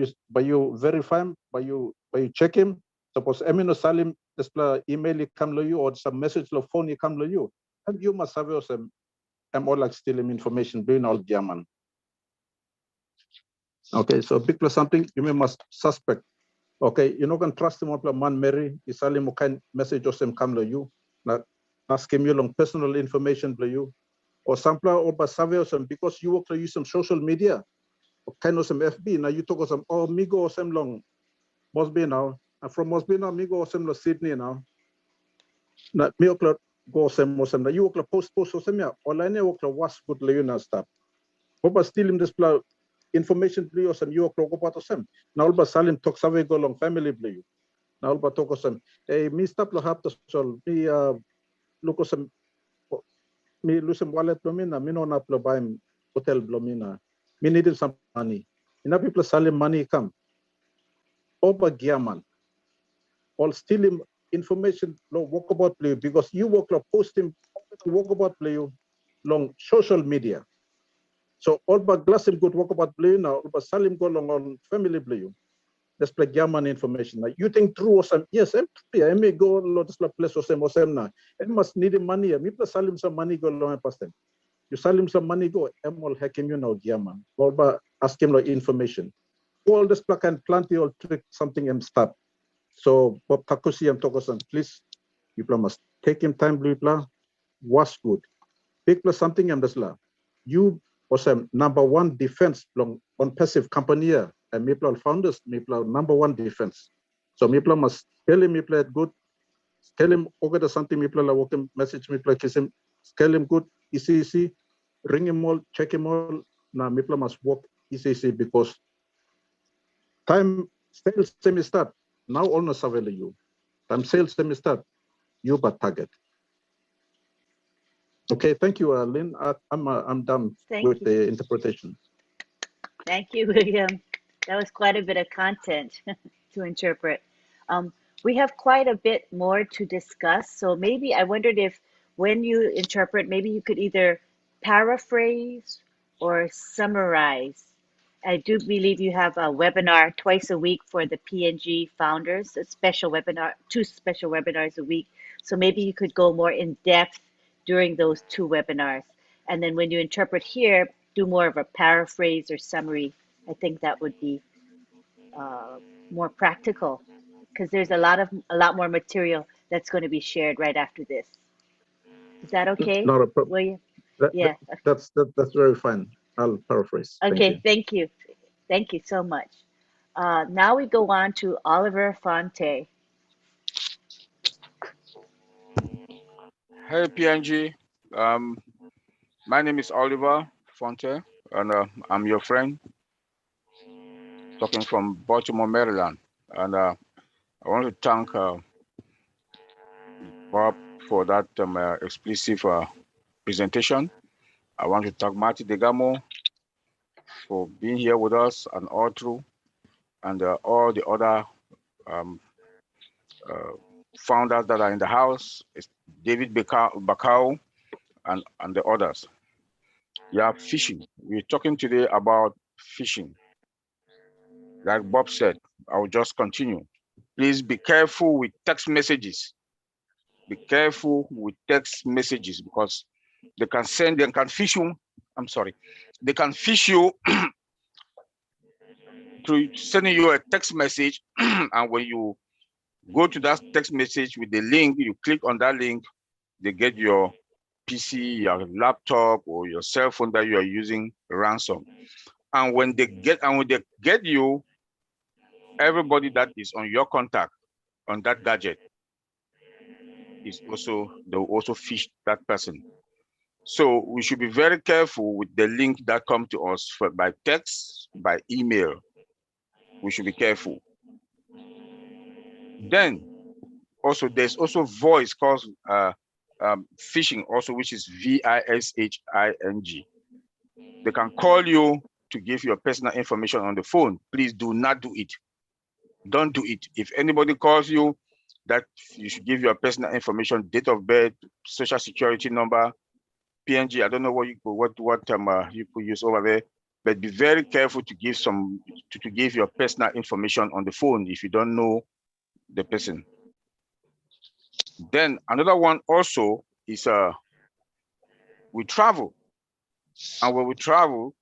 you verify him, by you check him, suppose no sell him this email come to you or some message lo phone come to you. And you must have some all like steal him information, being all German. Okay, so big plus something you must suspect. Okay, you're not going to trust him on man Mary, is him kind message or some come to you. Not ask him you long personal information to you. Or sample or basave or some because you work to use some social media or kind of some FB. Now you talk of some Migo or some long Mosby now. And from Mosby now, Migo or some Sydney now. Not me go some or some. You work post or some yeah. Online work was good Leona stuff. But still in this information blue or some you work about some. Now all but salim talk save go long family blue. Now ba to ko some eh mi stop lo hap to sol mi look some mi lusem wallet blomina mi no na plo baim hotel blomina mi needed some money ina people salim money come over giaman all steal him information lo walk about play because you work lo post him walk about play long social media so all but glass him good walk about play now all but salim go long on family play that's like German information. Like you think true or some yes, I may go lot of place or some na. It must need money. Me plus sell him some money go long past them. You sell him some money go. I'm all hacking you now, German. Or ask him like information. All this plug and plenty or trick something and stop. So Bob Takusi and Tokosan, please, you must take him time, blah, was good. Big plus something and this la. You was number one defense long on passive company and Maple founders, Maple number one defense. So Mipla must tell him Mipla good, tell him okay something Mipla la work message Mipla kiss him, tell him good, easy, ring him all, check him all. Now Mipla must work easy because time sales semi start. Now almost available you. Time sales semi start. You but target. Okay, thank you, Lynn. I'm done Thank with you. the interpretation. Thank you, William. That was quite a bit of content to interpret. We have quite a bit more to discuss. So maybe I wondered if when you interpret, maybe you could either paraphrase or summarize. I do believe you have a webinar twice a week for the PNG founders, a special webinar, 2 special webinars a week. So maybe you could go more in depth during those 2 webinars. And then when you interpret here, do more of a paraphrase or summary. I think that would be more practical because there's a lot more material that's going to be shared right after this. Is that okay, Not a problem. William? That, Yeah. that's very fine. I'll paraphrase. Thank you. Okay. Thank you. Thank you so much. Now we go on to Oliver Fonte. Hey PNG, my name is Oliver Fonte, and I'm your friend, talking from Baltimore, Maryland. And I want to thank Bob for that explicit presentation. I want to thank Marty Degamo for being here with us and all through, and all the other founders that are in the house, David Bakau and the others. Yeah, phishing. We're talking today about phishing. Like Bob said, I will just continue. Please be careful with text messages. Be careful with text messages because they can fish you. I'm sorry. They can fish you through sending you a text message. And when you go to that text message with the link, you click on that link, they get your PC, your laptop, or your cell phone that you are using ransom. And when they get you, everybody that is on your contact on that gadget they'll also fish that person. So we should be very careful with the link that come to us by text, by email. We should be careful. Then also there's also voice called phishing also, which is VISHING. They can call you to give your personal information on the phone. Please do not do it. Don't do it. If anybody calls you, that you should give your personal information, date of birth, social security number, PNG. I don't know what you could use over there, but be very careful to give to give your personal information on the phone if you don't know the person. Then another one also is we travel, and when we travel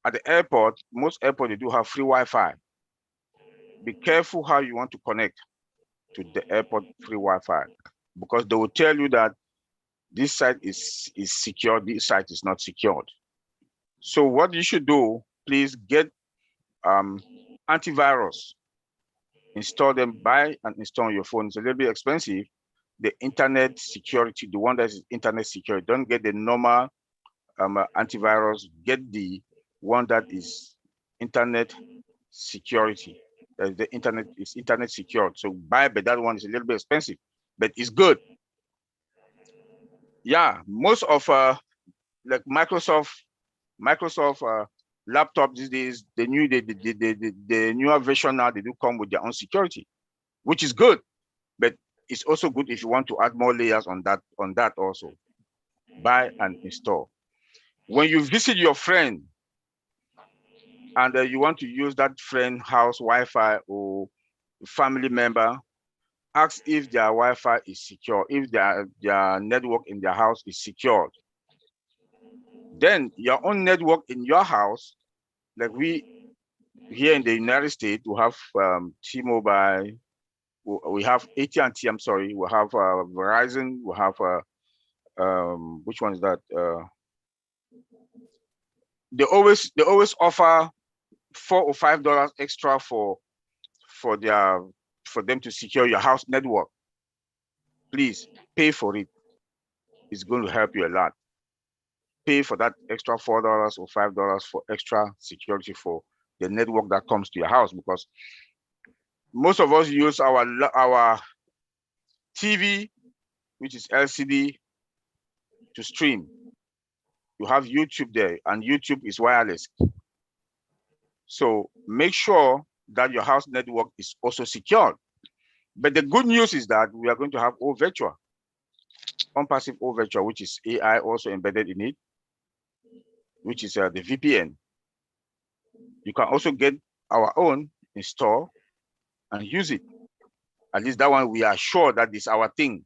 at the airport, most airports they do have free Wi-Fi. Be careful how you want to connect to the airport free Wi-Fi, because they will tell you that this site is secure, this site is not secured. So what you should do, please get antivirus, install them, buy and install on your phone. It's a little bit expensive. The internet security, the one that is internet secure, don't get the normal antivirus, get the one that is internet security. The internet is internet secured. So buy, but that one is a little bit expensive, but it's good. Yeah, most of like Microsoft laptop these days, the newer version now, they do come with their own security, which is good, but it's also good if you want to add more layers on that also. Buy and install. When you visit your friend and you want to use that friend house Wi-Fi or family member, ask if their Wi-Fi is secure, if their network in their house is secured. Then your own network in your house, like we here in the United States, we have T-Mobile, we have AT&T, I'm sorry, we have Verizon, we have which one is that? They always offer $4 or $5 extra for their for them to secure your house network, please pay for it. It's going to help you a lot. Pay for that extra $4 or $5 for extra security for the network that comes to your house, because most of us use our TV, which is LCD, to stream. You have YouTube there, and YouTube is wireless. So make sure that your house network is also secured. But the good news is that we are going to have OVirtual, ONPASSIVE OVirtual, which is AI also embedded in it, which is the VPN. You can also get our own, install, and use it. At least that one, we are sure that this our thing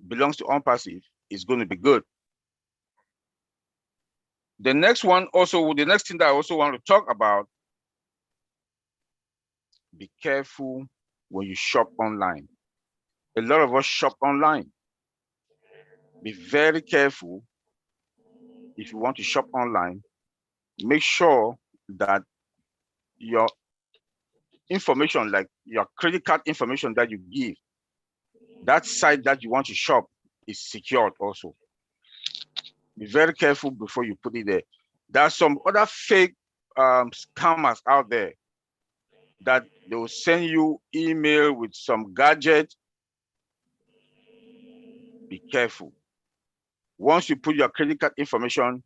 belongs to ONPASSIVE, is going to be good. The next one also, the next thing that I also want to talk about, be careful when you shop online. A lot of us shop online. Be very careful if you want to shop online. Make sure that your information, like your credit card information that you give, that site that you want to shop is secured also. Be very careful before you put it there. There are some other fake scammers out there that they will send you email with some gadget. Be careful. Once you put your credit card information,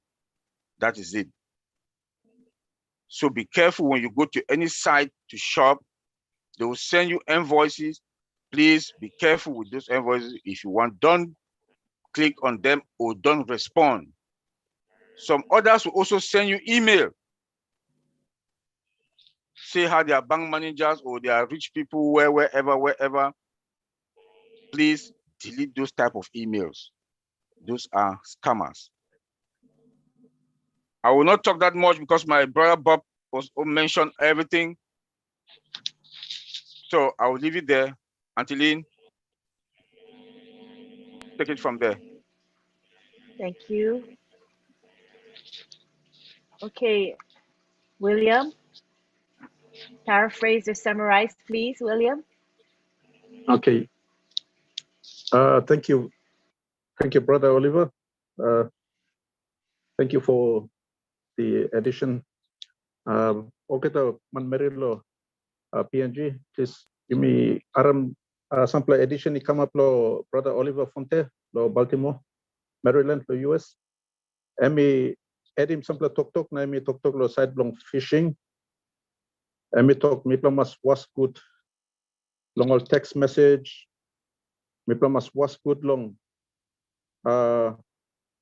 that is it. So be careful when you go to any site to shop. They will send you invoices. Please be careful with those invoices. If you want, don't click on them or don't respond. Some others will also send you email. Say how they are bank managers or they are rich people, wherever. Please delete those type of emails. Those are scammers. I will not talk that much because my brother Bob also mentioned everything. So I will leave it there. Antilene, take it from there. Thank you. Okay, William, paraphrase or summarize, please, William. Okay. Thank you, Brother Oliver. Thank you for the addition. Okay, the Manmerilo PNG, please give me sample edition. Come up, Brother Oliver Fonte, Baltimore, Maryland, US. Emi edim sample tok na emi tok lo side long phishing. Emi tok mas was good long all text message. Mas was good long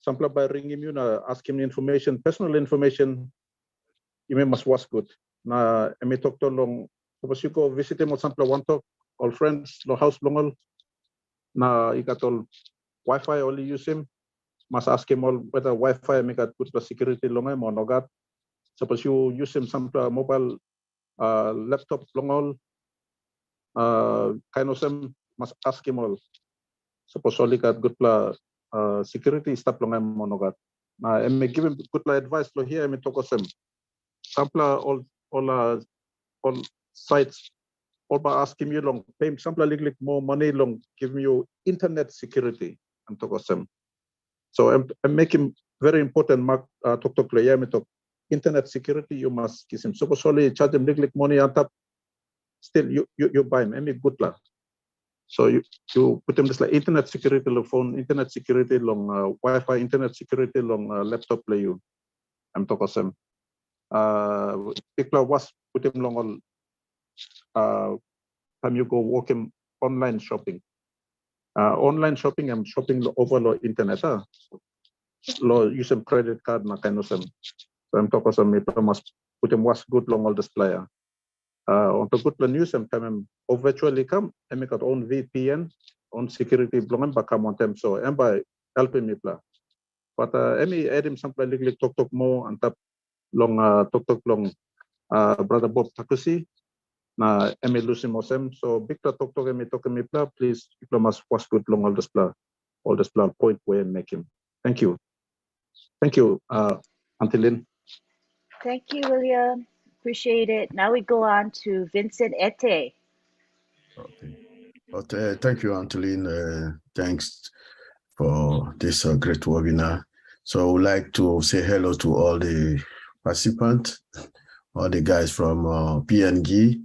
sample by ringing you na ask him information, personal information. You must was good. Na emi tok to long suppose you go visit him or sample one talk all friends lo house long all na you got all Wi-Fi only use him. Must ask him all whether Wi-Fi make a good security long or not. Suppose you use him some mobile laptop long all kind of some must ask him all. Suppose only got good security stuff long or not. I may give him good advice lo here. I may talk some sample all sites. All by asking you long pay him sample little more money long give you internet security and talk some. So I'm making very important mark talk player me talk internet security you must kiss him. Suppose only charge him little money on top. Still you buy him any good lah. So you put him just like internet security long phone, internet security long Wi-Fi, internet security long laptop play you. I'm talking some. People was put him long all time you go walking online shopping. Online shopping I'm shopping over the internet. Lo use some credit card na kind of some. So I'm talking some people must put him was good long all display. On the good news I'm coming virtually come and make our own VPN on security belong Bakau on them. So I'm by helping me play. But any add something like talk more and tap long talk long brother Bob Takusi na emi lucy mosem. So big talk emi talk me play. Please diplomas was good long all display point where and make him. Thank you, Antilene. Thank you, William. Appreciate it. Now we go on to Vincent Ete. Okay. Okay. Thank you, Antolin. Thanks for this great webinar. So I would like to say hello to all the participants, all the guys from PNG.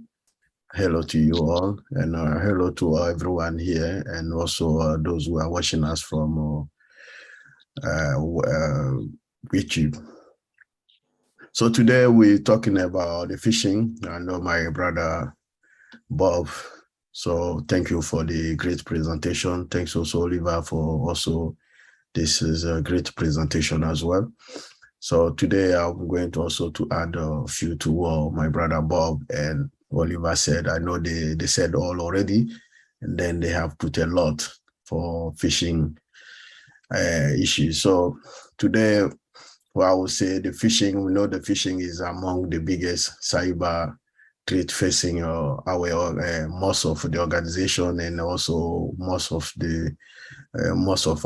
Hello to you all, and hello to everyone here, and also those who are watching us from YouTube. So today we're talking about the phishing. I know my brother Bob. So thank you for the great presentation. Thanks also Oliver for also this is a great presentation as well. So today I'm going to also to add a few to what my brother Bob and Oliver said. I know they said all already, and then they have put a lot for phishing issues. So today, well, I would say the phishing, we know the phishing is among the biggest cyber threat facing our most of the organization, and also most of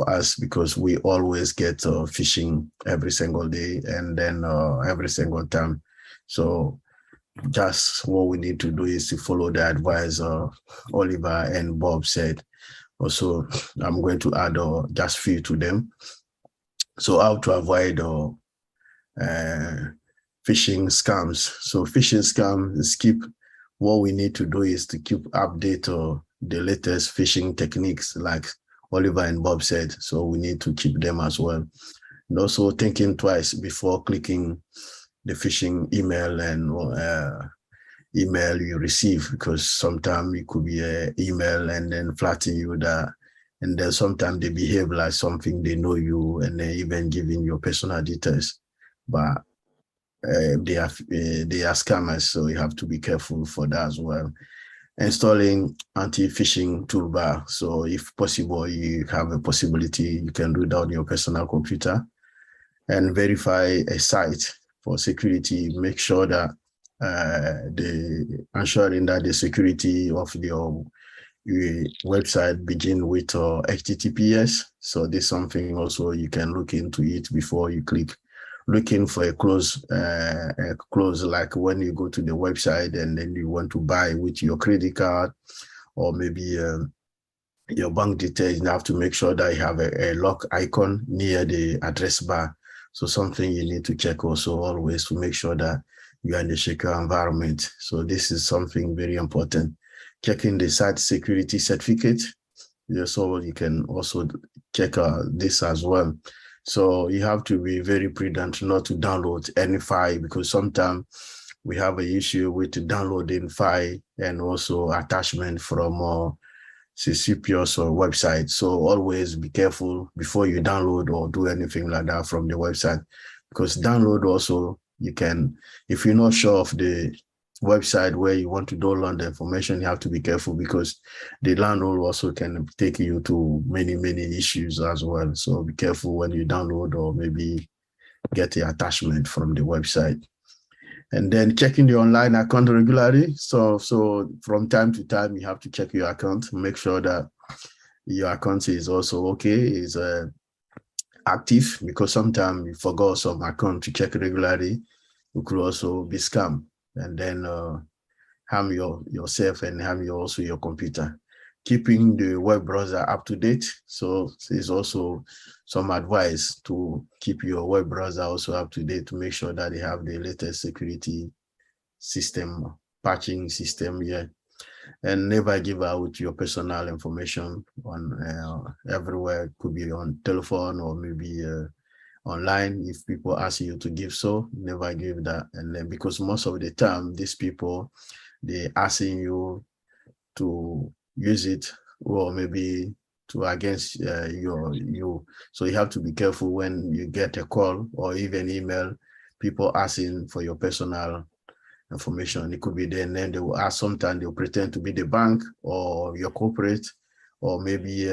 us, because we always get phishing every single day, and then every single time. So just what we need to do is to follow the advice Oliver and Bob said. Also, I'm going to add just few to them. So how to avoid phishing scams. So phishing scam is what we need to do is to keep update the latest phishing techniques, like Oliver and Bob said. So we need to keep them as well. And also thinking twice before clicking the phishing email and email you receive, because sometimes it could be an email and then flatten you that, and then sometimes they behave like something they know you, and they even giving your personal details, but they are scammers, so you have to be careful for that as well. Installing anti-phishing toolbar. So if possible, you have a possibility, you can do it on your personal computer, and verify a site for security. Make sure that ensuring that the security of your website begin with HTTPS. So this is something also you can look into it before you click. Looking for a close, like when you go to the website and then you want to buy with your credit card, or maybe your bank details, you have to make sure that you have a lock icon near the address bar. So something you need to check also always to make sure that you are in a secure environment. So this is something very important. Checking the site security certificate. So you can also check this as well. So you have to be very prudent not to download any file, because sometimes we have an issue with downloading file and also attachment from CCPS or website. So always be careful before you download or do anything like that from the website, because download also, you can, if you're not sure of the website where you want to download the information, you have to be careful, because the download also can take you to many issues as well. So be careful when you download or maybe get the attachment from the website. And then checking the online account regularly. So from time to time, you have to check your account, make sure that your account is also okay, is active, because sometimes you forgot some account to check regularly. You could also be scammed, and then harm yourself and harm also your computer. Keeping the web browser up to date. So there's also some advice to keep your web browser also up to date, to make sure that they have the latest security system, patching system here. And never give out your personal information on everywhere. It could be on telephone or maybe online. If people ask you to give, so never give that. And then, because most of the time these people, they asking you to use it, or maybe to against you. So you have to be careful when you get a call or even email, people asking for your personal information. It could be then they will ask, sometimes they'll pretend to be the bank or your corporate, or maybe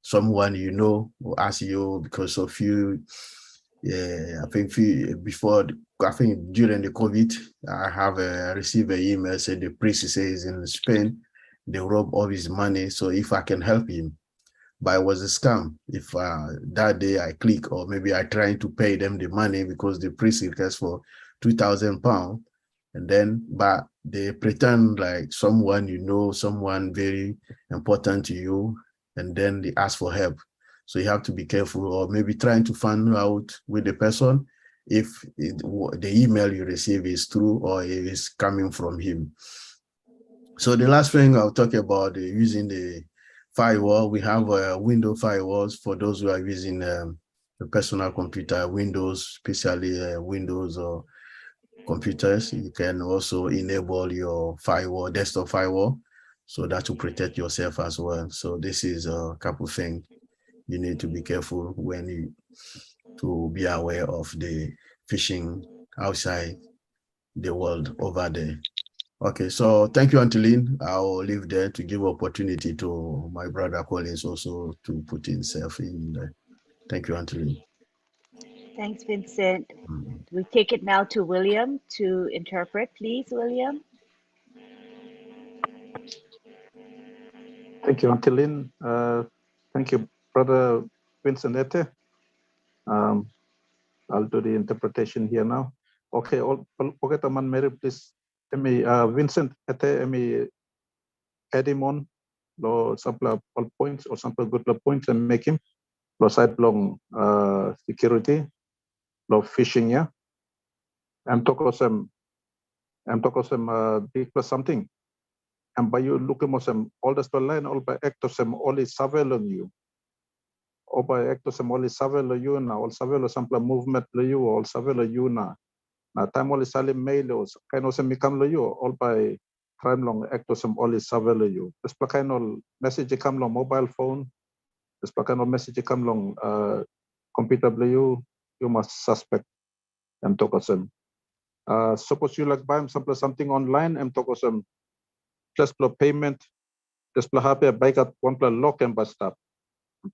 someone you know will ask you because of you. I think during the COVID, I have received an email saying the priest says in Spain, they rob all his money. So if I can help him, but it was a scam. If that day I click, or maybe I trying to pay them the money, because the priest requests for £2,000, And then, but they pretend like someone you know, someone very important to you, and then they ask for help. So you have to be careful, or maybe trying to find out with the person if the email you receive is true or it is coming from him. So the last thing I'll talk about using the firewall. We have window firewalls for those who are using a personal computer, Windows, especially Windows or computers. You can also enable your firewall, desktop firewall, so that will protect yourself as well. So this is a couple things you need to be careful when you to be aware of the phishing outside the world over there. Okay, so thank you, Antolin. I'll leave there to give opportunity to my brother Collins also to put himself in there. Thank you, Antolin. Thanks, Vincent. We take it now to William to interpret, please, William. Thank you, Antolin. Thank you, Brother Vincent Ete. I'll do the interpretation here now. Okay, all teman Mary, please. Vincent Ete, add him on. Lo sample all points or sample good points and make him. Lo side long security. Lo phishing ya. I'm talking some big plus something. And by you look at some all the line, all by act of some only surveillance you. All by act of some only surveillance you now, all surveillance sample movement you, all surveillance you now. Now time only salim mail or kind of some become you, all by crime long act of some only surveillance you. This kind of message come long mobile phone. This kind of message come long computer you must suspect and talk of some. Suppose you like buy something online and talk of some just payment, just happy baik at one plan lock and bus stop.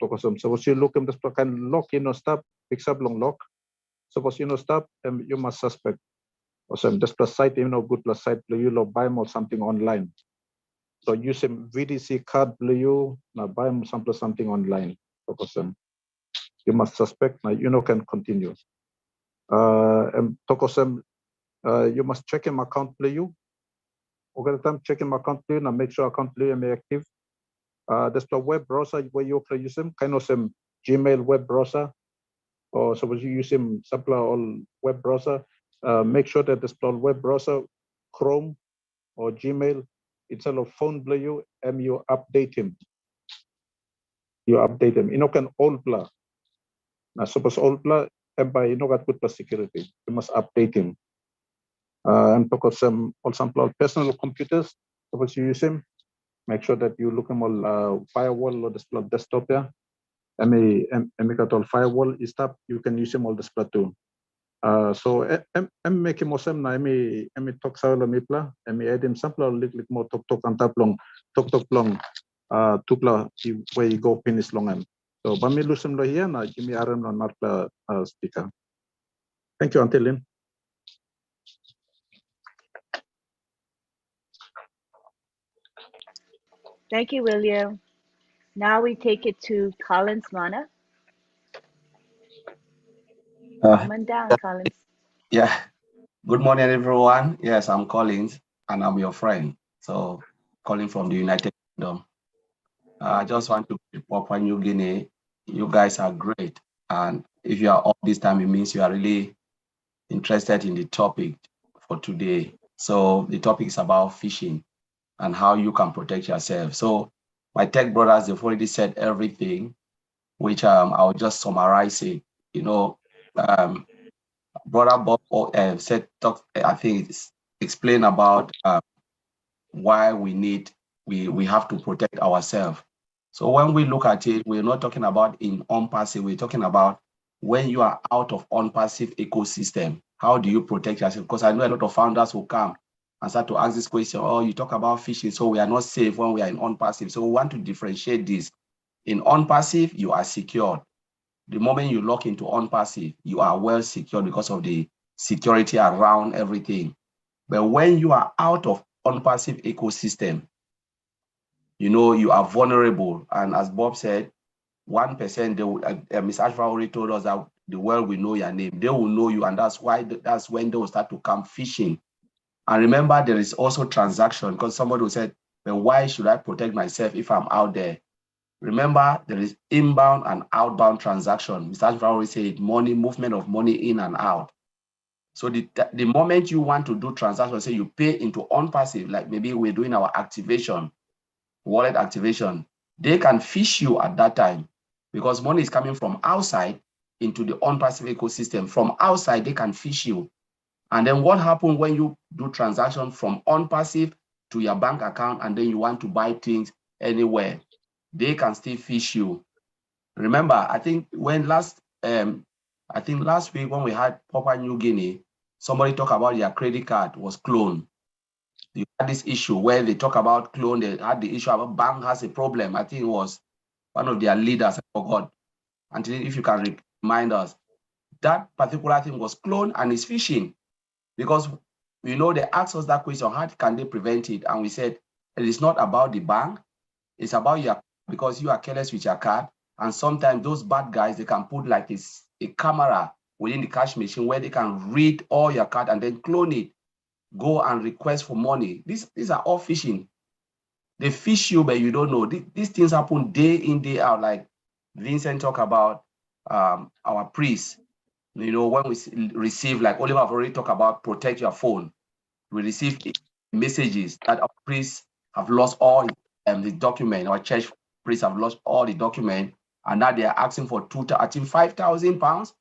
Talk of some. Suppose you look and just can lock in or stop, fix up long lock. Suppose you know stop and you must suspect. Or some just plus site, you know, good plus site you know buy more something online. So use some VDC card you now buy something online. Talk of some. You must suspect now you know can continue. And talk of some you must check him account you. Okay, the time check him account you now make sure account you may active. There's a web browser where you can use them, kind of some Gmail web browser, or suppose you use them sample all web browser. Make sure that there's a web browser, Chrome or Gmail, it's a phone you and you update him. You update him. You know can all blah. Now suppose all blah and by you know got good security. You must update him. And because some all sample personal computers, suppose you use him. Make sure that you look at all firewall or display desktop there. And make all firewall is tap. You can use them all display too. So I'm making more some. I talk sawala mipla. I add him sample a little more talk and tap long talk long. Tupla where you go finish long em. So but me lose them here na give me aram no not speaker. Thank you, Antolin. Thank you, William. Now we take it to Collins Mana. Come on down, Collins. Yeah. Good morning, everyone. Yes, I'm Collins, and I'm your friend. So, calling from the United Kingdom. I just want to Papua New Guinea. You guys are great, and if you are all this time, it means you are really interested in the topic for today. So, the topic is about phishing and how you can protect yourself. So, my tech brothers, they've already said everything, which I'll just summarize it. You know, Brother Bob I think explain about why we have to protect ourselves. So when we look at it, we're not talking about in ONPASSIVE, we're talking about when you are out of ONPASSIVE ecosystem, how do you protect yourself? Because I know a lot of founders will come and start to ask this question, oh, you talk about phishing, so we are not safe when we are in ONPASSIVE. So we want to differentiate this. In ONPASSIVE, you are secured. The moment you log into ONPASSIVE, you are well secured because of the security around everything. But when you are out of ONPASSIVE ecosystem, you know, you are vulnerable. And as Bob said, 1%, Ms. Ashra already told us that the world will know your name. They will know you, and that's when they will start to come phishing. And remember, there is also transaction, because somebody will say, but why should I protect myself if I'm out there? Remember, there is inbound and outbound transaction. Mr. Ashford always say it, money, movement of money in and out. So the moment you want to do transaction, say you pay into ONPASSIVE, like maybe we're doing our activation, wallet activation, they can phish you at that time because money is coming from outside into the ONPASSIVE ecosystem. From outside, they can phish you. And then what happens when you do transaction from ONPASSIVE to your bank account, and then you want to buy things anywhere, they can still phish you. Remember, I think last week when we had Papua New Guinea, somebody talked about their credit card was cloned. You had this issue where they talk about clone, they had the issue about bank has a problem. I think it was one of their leaders, I forgot. Until if you can remind us, that particular thing was cloned and it's phishing. Because they asked us that question, how can they prevent it? And we said, it is not about the bank, it's about your, because you are careless with your card. And sometimes those bad guys, they can put like a camera within the cash machine where they can read all your card and then clone it, go and request for money. These are all phishing. They phish you, but you don't know. These things happen day in, day out. Like Vincent talked about our priests. When we receive, like Oliver have already talked about, protect your phone. We receive messages that our priests have lost all the document. Our church priests have lost all the document, and now they are asking for £5,000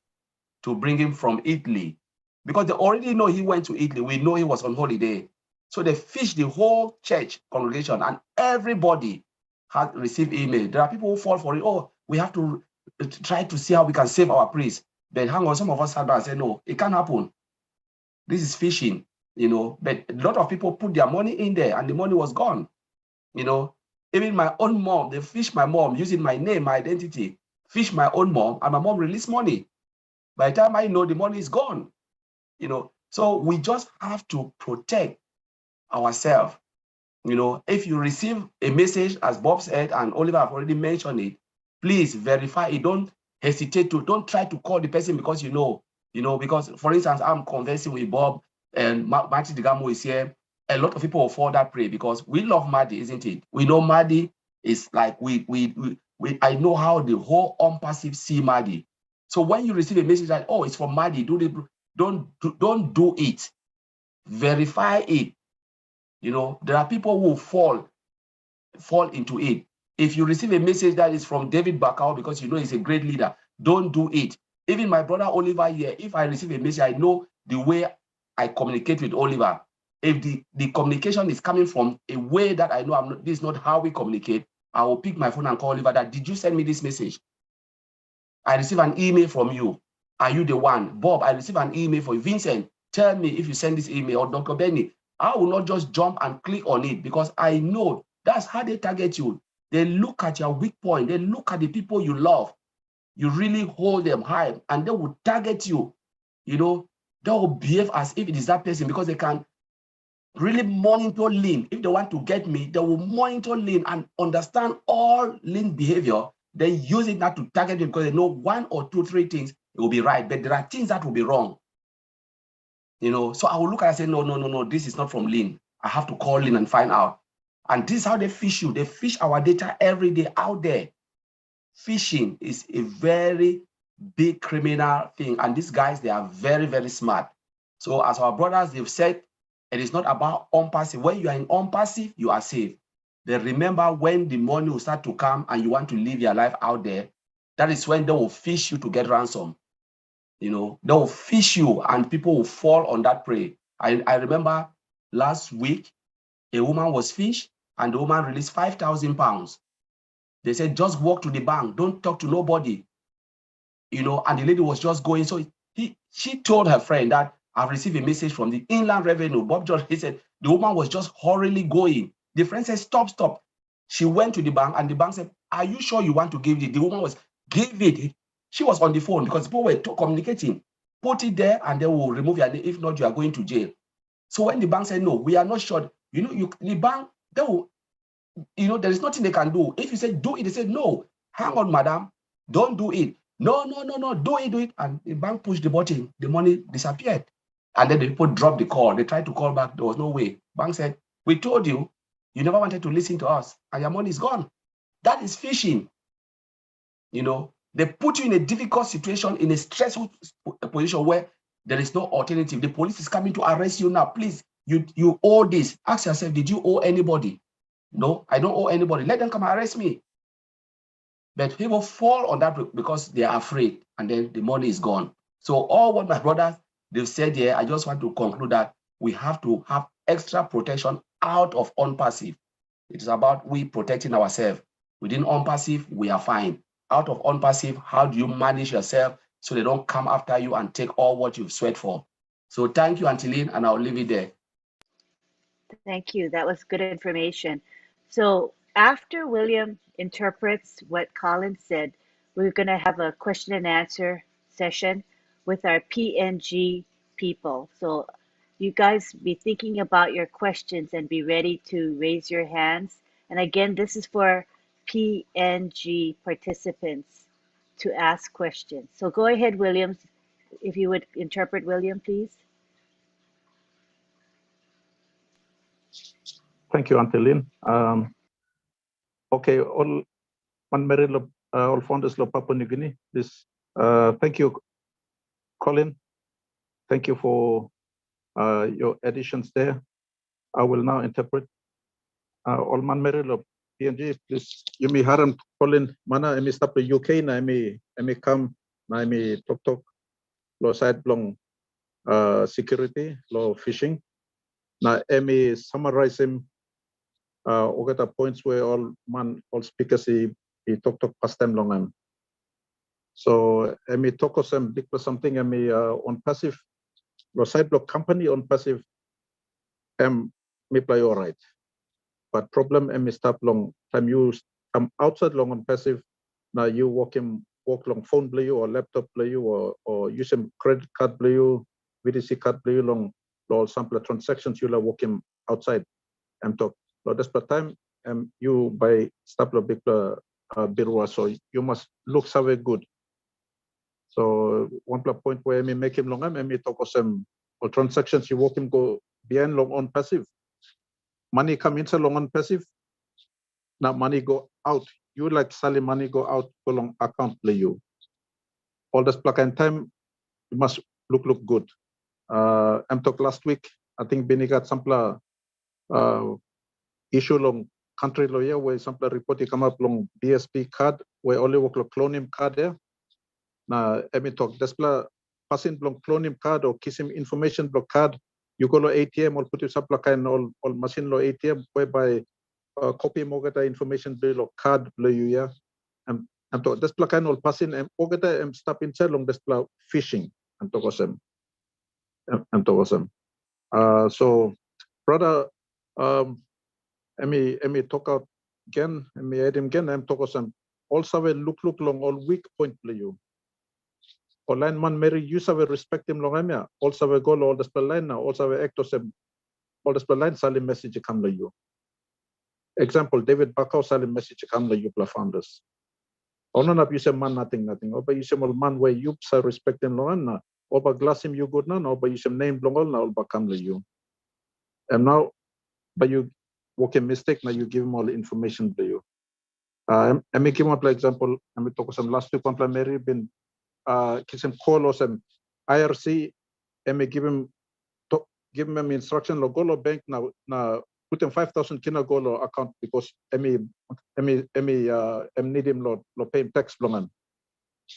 to bring him from Italy, because they already know he went to Italy. We know he was on holiday. So they phish the whole church congregation, and everybody has received email. There are people who fall for it. Oh, we have to try to see how we can save our priests. But hang on, some of us sat down and said, no, it can't happen. This is phishing, but a lot of people put their money in there and the money was gone. Even my own mom, they phish my mom using my name, my identity, phish my own mom, and my mom released money. By the time I know, the money is gone. So we just have to protect ourselves. If you receive a message, as Bob said, and Oliver have already mentioned it, please verify it. Don't hesitate don't try to call the person because because, for instance, I'm conversing with Bob and Marty Digamo is here. A lot of people will fall that prey because we love Marty, isn't it? We know Marty is like, I know how the whole ONPASSIVE see Marty. So when you receive a message like, oh, it's from Marty, don't do it. Verify it. There are people who fall into it. If you receive a message that is from David Bakau because he's a great leader, don't do it. Even my brother Oliver here, if I receive a message, I know the way I communicate with Oliver. If the communication is coming from a way that I know this is not how we communicate, I will pick my phone and call Oliver that, did you send me this message? I received an email from you. Are you the one? Bob, I received an email from you. Vincent, tell me if you send this email. Or Dr. Benny, I will not just jump and click on it because I know that's how they target you. They look at your weak point. They look at the people you love. You really hold them high and they will target you. They will behave as if it is that person because they can really monitor lean. If they want to get me, they will monitor lean and understand all lean behavior. They use it not to target you because they know 1 or 2, 3 things it will be right, but there are things that will be wrong. So I will look at it and say, no, this is not from lean. I have to call lean and find out. And this is how they phish you. They phish our data every day out there. Phishing is a very big criminal thing. And these guys, they are very, very smart. So as our brothers, they've said, it is not about ONPASSIVE. When you are in ONPASSIVE, you are safe. Then remember when the money will start to come and you want to live your life out there, that is when they will phish you to get ransom. They will phish you and people will fall on that prey. I remember last week, a woman was phished and the woman released £5,000. They said, just walk to the bank, don't talk to nobody. And the lady was just going. So she told her friend that I've received a message from the Inland Revenue. Bob George, he said, the woman was just hurriedly going. The friend said, stop. She went to the bank and the bank said, are you sure you want to give it? The woman was, give it. She was on the phone because people were communicating. Put it there and they will remove your name. If not, you are going to jail. So when the bank said, no, we are not sure, the bank, they will, there is nothing they can do. If you say, do it, they say, no, hang on, madam, don't do it. No, do it. And the bank pushed the button, the money disappeared. And then the people dropped the call. They tried to call back. There was no way. Bank said, we told you, you never wanted to listen to us, and your money is gone. That is phishing. You know, they put you in a difficult situation, in a stressful position where there is no alternative. The police is coming to arrest you now. Please, you owe this. Ask yourself, did you owe anybody? No, I don't owe anybody. Let them come arrest me. But people fall on that because they are afraid, and then the money is gone. So all what my brothers, they've said here, I just want to conclude that we have to have extra protection out of ONPASSIVE. It is about we protecting ourselves. Within ONPASSIVE, we are fine. Out of ONPASSIVE, how do you manage yourself so they don't come after you and take all what you've sweat for? So thank you, Antiline, and I'll leave it there. Thank you. That was good information. So after William interprets what Colin said, we're going to have a question and answer session with our PNG people. So you guys be thinking about your questions and be ready to raise your hands. And again, this is for PNG participants to ask questions. So go ahead, William, if you would interpret, William, please. Thank you, Antiline. Okay, all founders of Papua New Guinea. This, thank you, Colin. Thank you for your additions there. I will now interpret. All man merilo PNG. Please, you may haram Colin mana emi stop the UK na emi come na emi talk lo side long security lo phishing na emi summarize him. Ogata points where all speakers he talk past time long am. So emi talk some big something emi ONPASSIVE lo side block company ONPASSIVE me play all right. But problem emi stop long time you come outside long ONPASSIVE now you walk long phone play you or laptop play you or use some credit card play you VDC card play you long sample transactions you la walk him outside talk. So that's the time you buy stapler big birwa, so you must look so good. So one point where me make him long me talk some or transactions you walk him go behind long ONPASSIVE. Money come inside long ONPASSIVE. Now money go out. You like selling money go out go long account play you. All this plug and time you must look good. Talk last week. I think Benny got some issue long country lawyer where some report come up long BSP card where only work long clone him card there. Now emi talk display passing long clone him card or kiss him information block card. You go to ATM or put you supply kind all machine lo ATM whereby copy mogata information bill card blue you yeah. And to display kind all passing and ogata stop inside long display phishing and to wasem. So brother Emi talk out again, Emi add him again, talk some also look long all weak point play you. Or line man Mary use have respect him long emia, also go all the spell line now, also act of all the spell line salim message come to you. Example, David Bakau salim message come to you founders. Or none of you say man nothing. Or by you say man where you say respect him long na, or by glass him you good now, or by you say name long all now, or by come to you. And now but you walk a mistake now you give him all the information to you. I make him one example. I may talk some last week one Mary been some call or some IRC. I may give him instruction lo go bank now put him 5,000 kina go account because I need him lo pay him tax longan.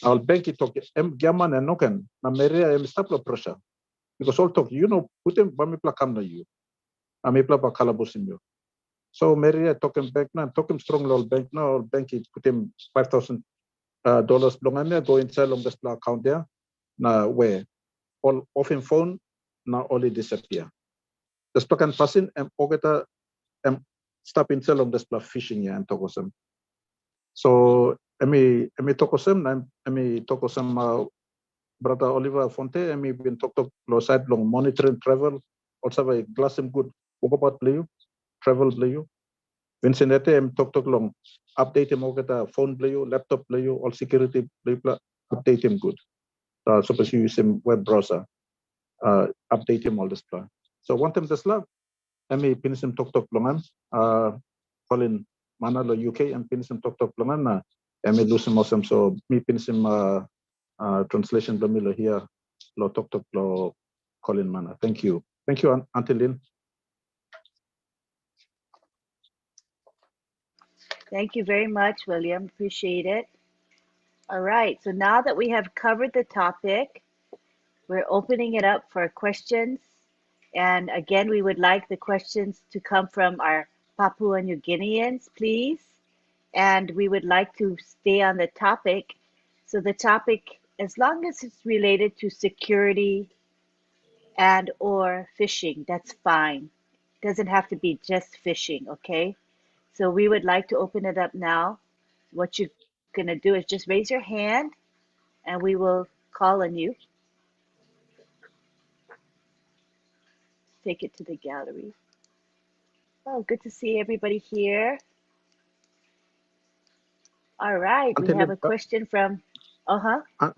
I'll bank it talk gaman and noken na Mary I stop lo pressure because all talk you know put him bami pla come na you. I may pla ba kalabusin you. So Mary took him back now, took him strong little bank now, bank he put him $5,000 long there, go inside long this account there. Now where all off him phone now only disappear. The stock and passing and ogeta stop inside long this phishing yeah and tokosem. So emi tokosem and emi tokosem brother Oliver Fonte, emi been talk low side long monitoring travel, also a glass him good about play you. Travel play you. Vincent talk long. Update him over phone play you, laptop play you, all security play update him good. Suppose you use him web browser. update him all this plan. So one time this lab, emi pinisim tok longan, Colin mana lo UK and pinisim tok longan na emi lusim osem so mi pinisim translation lo mi lo here lo tok lo Colin mana. Thank you. Thank you, Auntie Lynn. Thank you very much, William. Appreciate it. All right, so now that we have covered the topic, we're opening it up for questions. And again, we would like the questions to come from our Papua New Guineans, please. And we would like to stay on the topic. So the topic, as long as it's related to security and or phishing, that's fine. Doesn't have to be just phishing, okay? So we would like to open it up now. What you're gonna do is just raise your hand and we will call on you. Take it to the gallery. Oh, good to see everybody here. All right, we have a question from,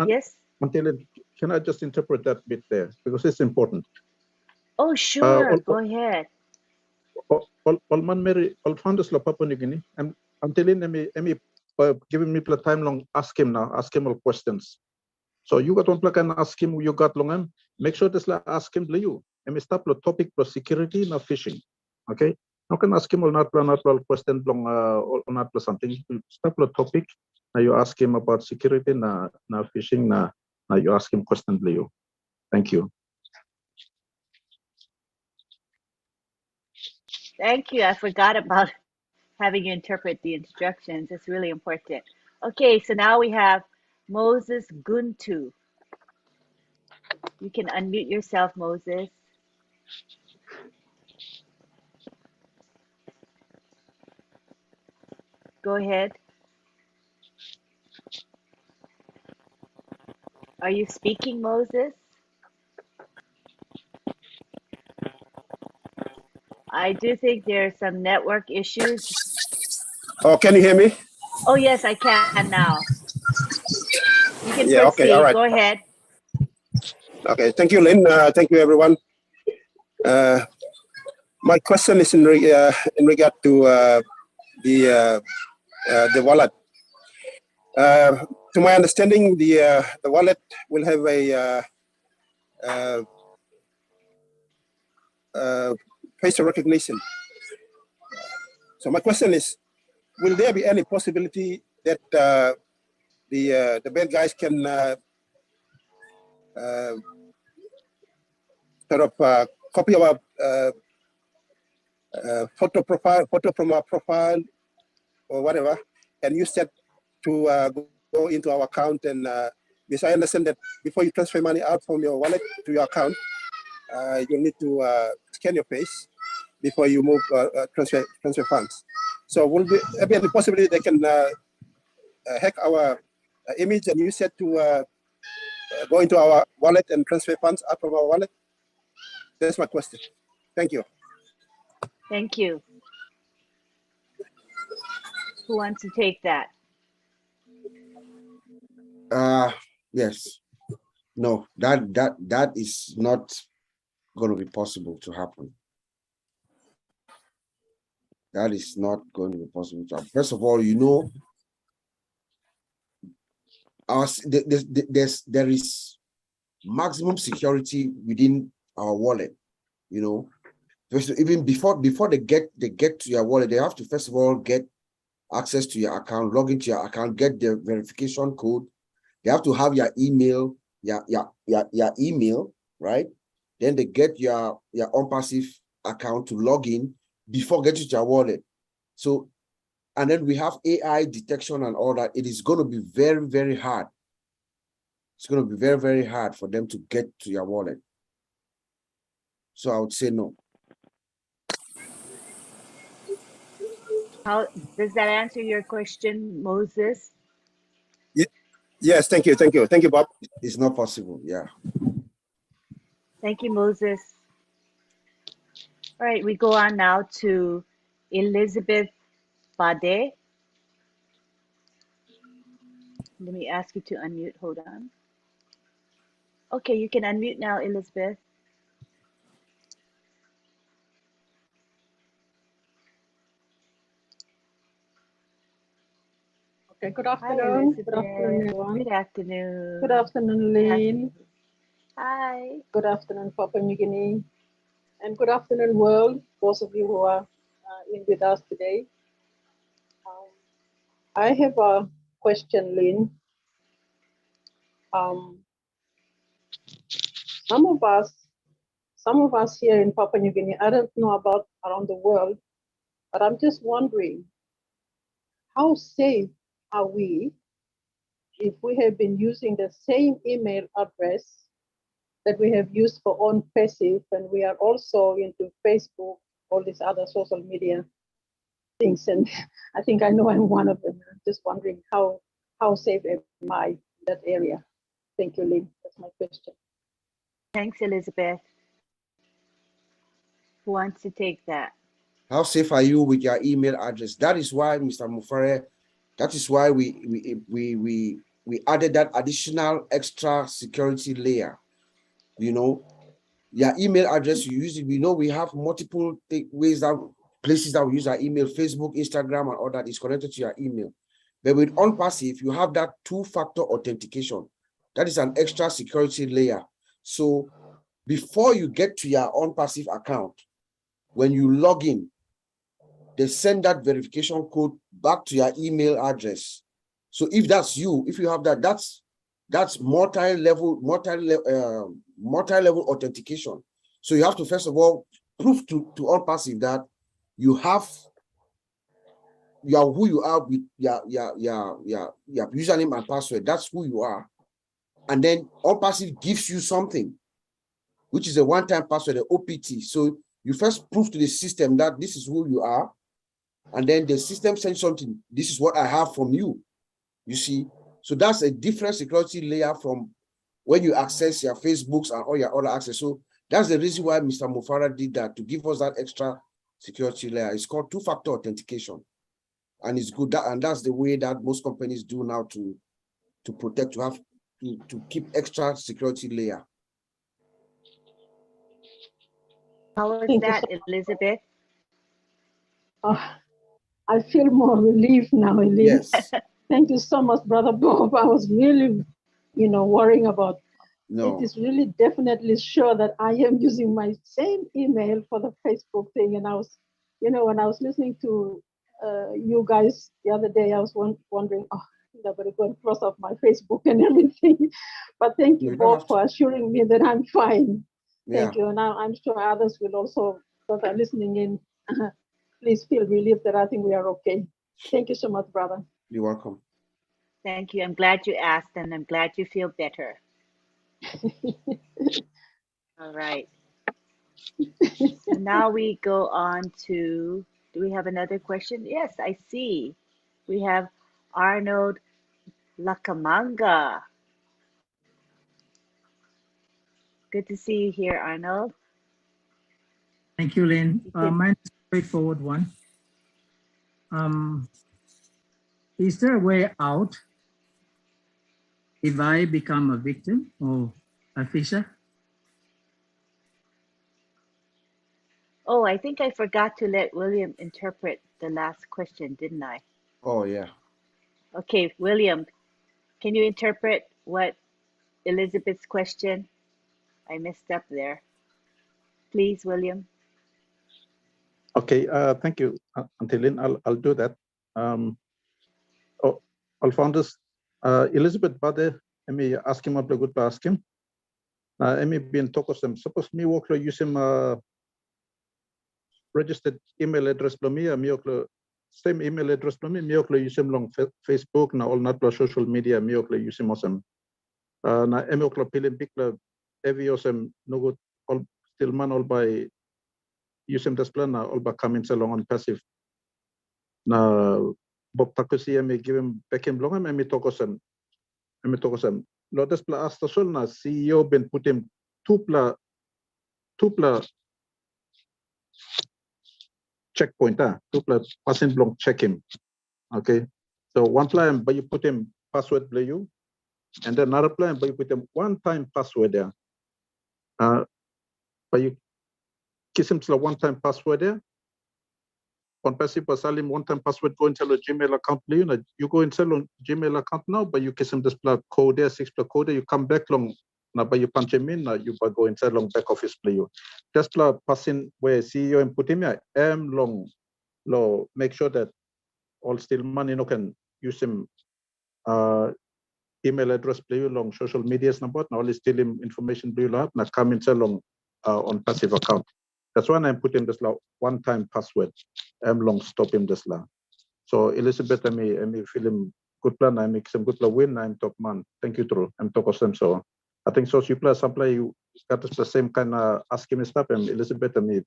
yes? Auntie Lynn, can I just interpret that bit there? Because it's important. Oh, sure, go ahead. All man Mary, all founders of Papua New Guinea. I'm telling them, giving me time long, ask him all questions. So you got one plug and ask him, you got long, make sure this ask him, you. And stop the topic for security, not phishing. Okay? You can ask him all not question long, or not something. Stop the topic. Now you ask him about security, na phishing, now you ask him question, you. Thank you. Thank you. I forgot about having you interpret the instructions. It's really important. Okay, so now we have Moses Guntu. You can unmute yourself, Moses. Go ahead. Are you speaking, Moses? I do think there are some network issues. Oh, can you hear me? Oh, yes, I can now. You can Yeah, proceed. okay, all right. Go ahead. Okay, thank you, Lynn. Thank you, everyone. My question is in regard to the wallet. To my understanding, the wallet will have a facial recognition. So my question is, will there be any possibility that the bad guys can sort of copy our photo from our profile or whatever, and use that to go into our account? And because I understand that before you transfer money out from your wallet to your account, you'll need to scan your face before you move transfer funds. So will there be any possibility they can hack our image and use it to go into our wallet and transfer funds out from our wallet? That's my question. Thank you. Thank you. Who wants to take that? Yes. No, that is not going to be possible to happen. That is not going to be possible to happen. First of all, you know, there is maximum security within our wallet. You know, even before they get to your wallet, they have to first of all get access to your account, log into your account, get the verification code. They have to have your email, your email, right? Then they get your ONPASSIVE account to log in before getting to your wallet. So, and then we have AI detection and all that. It is going to be very, very hard. It's going to be very, very hard for them to get to your wallet. So I would say no. How does that answer your question, Moses? Yes, thank you, Bob. It's not possible, yeah. Thank you, Moses. All right, we go on now to Elizabeth Bade. Let me ask you to unmute. Hold on. Okay, you can unmute now, Elizabeth. Okay, good Hi, afternoon. Elizabeth. Good afternoon, everyone. Good afternoon. Good afternoon, Lynn. Hi. Good afternoon, Papua New Guinea. And good afternoon, world, those of you who are in with us today. I have a question, Lynn. Some of us here in Papua New Guinea, I don't know about around the world, but I'm just wondering, how safe are we if we have been using the same email address that we have used for ONPASSIVE, and we are also into Facebook, all these other social media things, and I think I know I'm one of them. I'm just wondering how safe am I in that area? Thank you, Lynn. That's my question. Thanks, Elizabeth. Who wants to take that? How safe are you with your email address? That is why, Mr. Mufare, that is why we added that additional extra security layer. You know, your email address you use it. We know we have multiple ways that places that we use our email, Facebook, Instagram, and all that is connected to your email. But with ONPASSIVE, you have that two-factor authentication. That is an extra security layer. So before you get to your ONPASSIVE account, when you log in, they send that verification code back to your email address. So if that's you, if you have that, that's multi-level authentication. So you have to first of all prove to ONPASSIVE that you are who you are with your username and password. That's who you are. And then ONPASSIVE gives you something, which is a one-time password, an OPT. So you first prove to the system that this is who you are. And then the system sends something. This is what I have from you. You see, so that's a different security layer from when you access your Facebooks and all your other access. So that's the reason why Mr. Mufara did that, to give us that extra security layer. It's called two-factor authentication, and it's good. And that's the way that most companies do now to protect, to keep extra security layer. How was Thank you that, so Elizabeth? I feel more relief now, Lynn. Yes. Thank you so much, Brother Bob. I was really, worrying about. No. It is really definitely sure that I am using my same email for the Facebook thing. And I was, when I was listening to you guys the other day, I was wondering, I'm going to go and cross off my Facebook and everything. But thank you, Bob, for assuring me that I'm fine. Thank you. And I'm sure others will also, that are listening in, please feel relieved that I think we are okay. Thank you so much, brother. You're welcome. Thank you. I'm glad you asked, and I'm glad you feel better. All right. So now we go on to, do we have another question? Yes, I see. We have Arnold Lakamanga. Good to see you here, Arnold. Thank you, Lynn. Mine is a straightforward one. Is there a way out if I become a victim or a fisher? Oh, I think I forgot to let William interpret the last question, didn't I? Oh, yeah. Okay, William, can you interpret what Elizabeth's question? I messed up there. Please, William. Okay, thank you, Auntie Lynn. I'll do that. Alphonsus, Elizabeth Bade, emi ask him what the good ask him. Emi bin tokosem. Suppose me work using registered email address for me, same email address for me use him long Facebook na all not social media me use him awesome. Na emi pilin big every awesome no good all still man all by use him display na all by comments along on passive. Na Bob Takusi emi give him back him long emi tokosem. Lo display asta sol na CEO ben put him tupla checkpoint, tupla passing block check him. Okay, so one plan, but you put him password play you, and then another plan, but you put him one-time password there. But you kiss him to a one-time password there. ONPASSIVE Salim one-time password go into the Gmail account. You go and sell on Gmail account now, but you get some this code there, 6 code there, you come back long. Now, but you punch him in, you go inside long back office play you. Just passing where CEO and put him here, long, low, make sure that all still money can use him email address play you long social medias number, now all still him information do you have, now come inside long on passive account. That's why I'm putting this one-time password. Long stop him this la. So Elizabeth, I may feel him good plan. I make some good plan win. I'm top man. Thank you, True. I'm talk of them. So I think so. You play some play. You got the same kind of ask him stuff. And Elizabeth, I may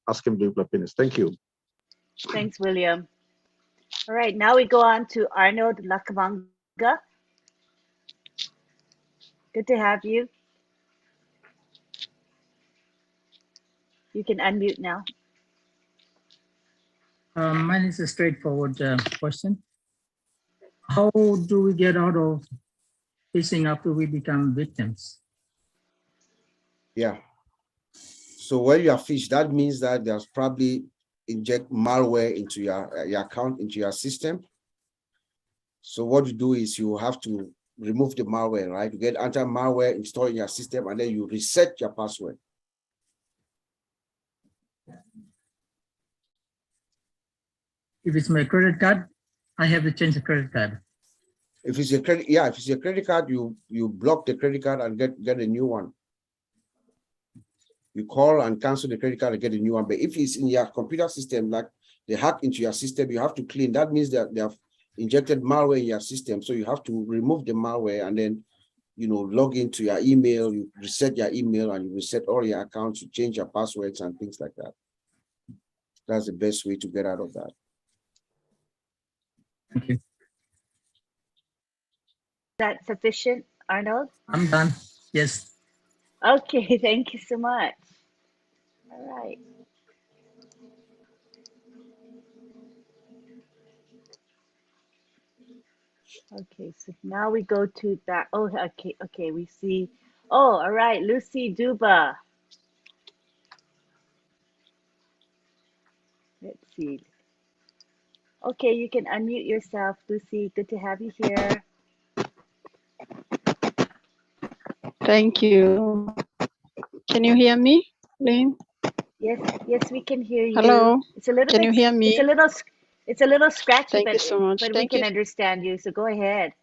ask him to play penis. Thank you. Thanks, William. All right, now we go on to Arnold Lakavanga. Good to have you. You can unmute now. Mine is a straightforward question. How do we get out of phishing after we become victims? Yeah. So when you are phished, that means that there's probably inject malware into your account, into your system. So what you do is you have to remove the malware, right? You get anti-malware installed in your system, and then you reset your password. If it's my credit card, I have to change the credit card. If it's a credit, yeah, if it's a credit card, you block the credit card and get a new one. You call and cancel the credit card and get a new one. But if it's in your computer system, like they hack into your system, you have to clean. That means that they have injected malware in your system. So you have to remove the malware and then, log into your email, you reset your email and you reset all your accounts, you change your passwords and things like that. That's the best way to get out of that. Thank you. Is that sufficient, Arnold? I'm done. Yes. Okay, thank you so much. All right. Okay, so now we go to that. Oh, okay, we see. Oh, all right, Lucy Duba. Let's see. Okay, you can unmute yourself, Lucy. Good to have you here. Thank you. Can you hear me, Lynn? Yes, we can hear you. Hello. It's a little Can bit. you hear me? It's a little scratchy, Thank you so much. but we Thank can you. understand you. So go ahead.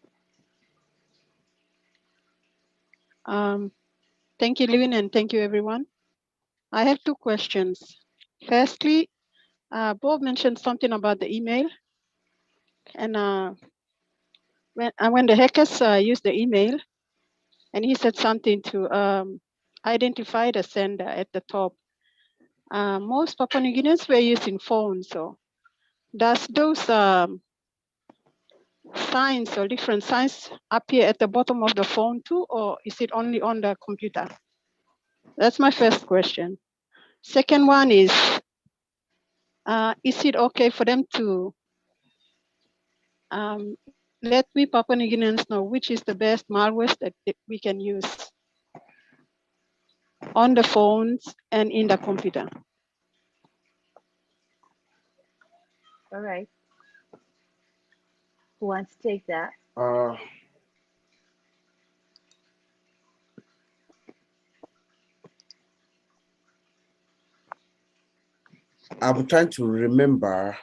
Thank you, Lynn, and thank you, everyone. I have two questions. Firstly, Bob mentioned something about the email, and when the hackers used the email, and he said something to identify the sender at the top. Most Papua New Guineans were using phones, so does those signs or different signs appear at the bottom of the phone too, or is it only on the computer? That's my first question. Second one is it okay for them to let we Papua New Guineans know which is the best malware that we can use on the phones and in the computer? All right. Who wants to take that? I'm trying to remember.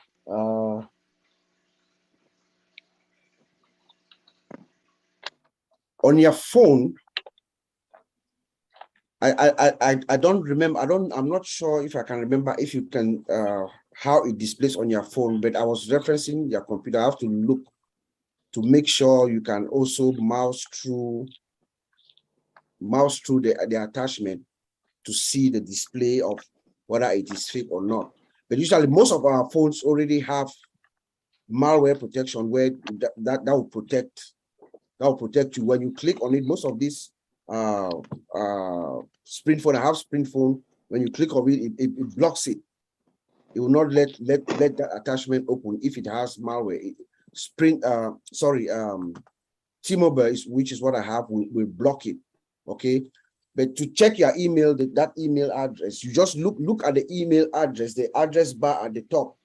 On your phone, I don't remember. I'm not sure if I can remember if you can how it displays on your phone, but I was referencing your computer. I have to look to make sure you can also mouse through the attachment to see the display of whether it is fake or not. But usually most of our phones already have malware protection where that will protect you when you click on it. Most of these Sprint phone, I have Sprint phone. When you click on it, it blocks it. It will not let that attachment open if it has malware. T-Mobile, which is what I have, will block it. Okay, but to check your email, that email address, you just look at the email address, the address bar at the top.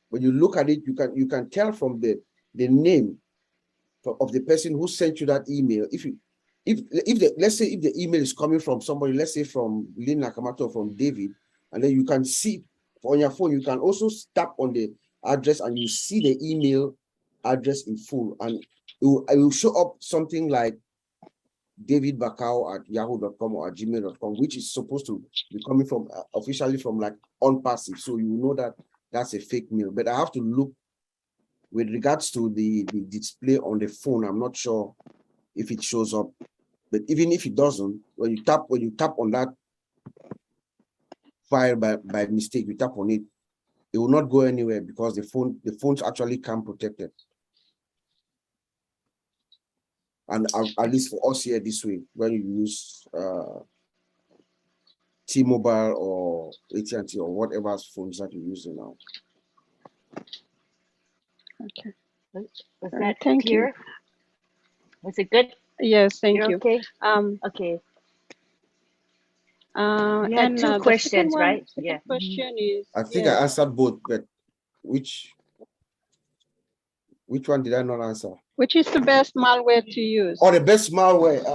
when you look at it, you can tell from the name of the person who sent you that email. Let's say if the email is coming from somebody, let's say from Lynn Nakamato or from David, and then you can see on your phone, you can also tap on the address and you see the email address in full, and it will show up something like David Bakau at yahoo.com or at gmail.com, which is supposed to be coming from officially from like ONPASSIVE. So you know that that's a fake mail. But I have to look with regards to the display on the phone. I'm not sure if it shows up, but even if it doesn't, when you tap on that file by mistake, you tap on it, it will not go anywhere because the phone's actually cam protected. And at least for us here this way, when you use T-Mobile or AT&T or whatever phones that you're using now. Okay. Was that Thank clear? you. Was it good? Yes, thank You're you. okay? Um, Okay. You had and two the questions, right? second Yeah. question is, I think I answered both, but which one did I not answer? which is the best malware to use? Oh, the best malware.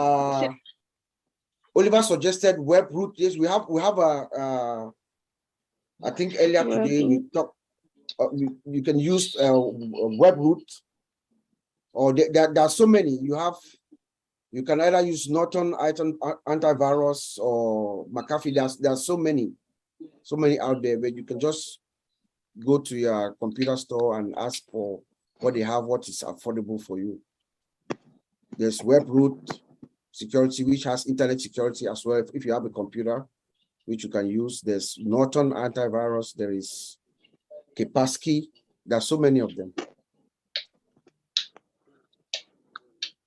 Oliver suggested WebRoot. Yes, we have a. I think earlier today we talked. You can use WebRoot, or there are so many. You can either use Norton antivirus or McAfee. There are so many out there, but you can just go to your computer store and ask for what they have, what is affordable for you. There's WebRoot security, which has internet security as well. If you have a computer, which you can use. There's Norton antivirus. There is Kaspersky. There are so many of them.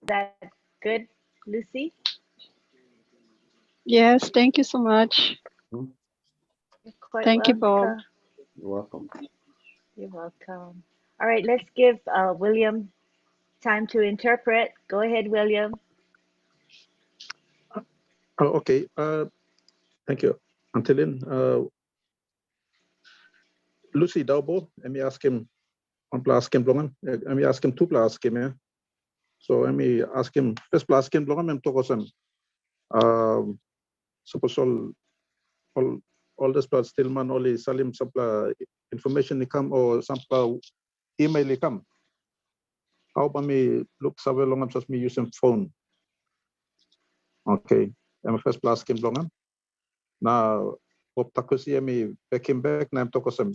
That good, Lucy? Yes, thank you so much. Hmm? You're quite Thank you, welcome. Bob. You're welcome. You're welcome. All right, let's give William time to interpret. Go ahead, William. Oh, okay. Thank you, Antolin. Lucy Daubo, let me ask him on plus him blongan. Let me ask him two plus him, yeah. So let me ask him first plus him blongan and talk some. Suppose all this plus still man only salim supply information come or some email come. How about me look somewhere long just me using phone. Okay. I'm first plus him blongan. Now Bob Takusi me back him back na I'm talk some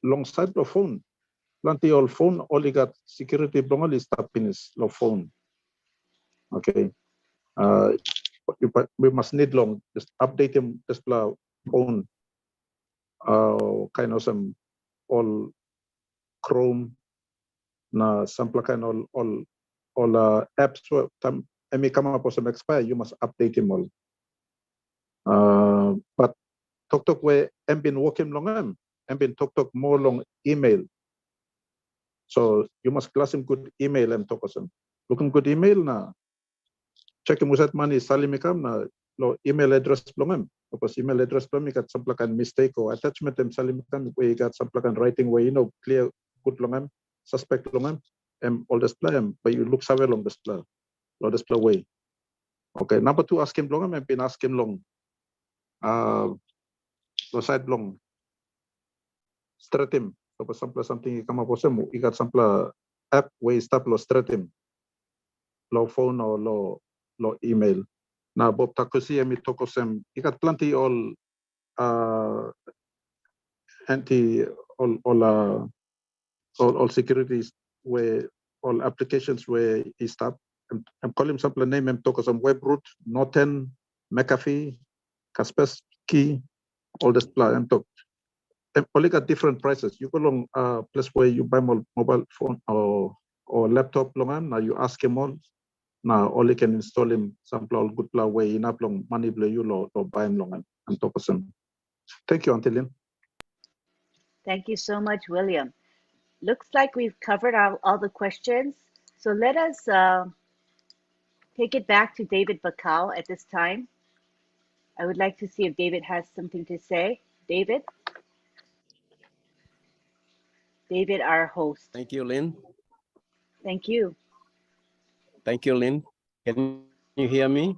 long side of phone. Plenty old phone only got security blongan is happiness of phone. Okay. We must need long just update him just phone. Kind of some all Chrome na sample kind all apps tam may come up with some expire you must update them all. But talk where I'm been working long I'm been talk more long email. So you must class him good email and talk some. Looking good email na check him with that money salim kam na lo email address long because email address long got some kind mistake or attachment them salim kam we got some kind writing where you know clear good long suspect long all display but you look somewhere long display way. Okay, number two ask him long I've been asking long side long straight him so something you come up with some you got some app where you stop lo straight him low phone or low email. Now Bob Takusi and me talk of some you got plenty all anti all securities where all applications where he stop. I'm calling sample name and talk of some WebRoot, Norton, McAfee, Kaspersky, all this plan and talk. Only got different prices. You go along place where you buy mobile phone or laptop long now you ask him all. Now only can install him sample all good plan way enough long money play you or buy him long and talk of some. Thank you, Antolin. Thank you so much, William. Looks like we've covered all the questions. So let us take it back to David Bakau at this time. I would like to see if David has something to say. David? David, our host. Thank you, Lynn. Thank you. Thank you, Lynn. Can you hear me?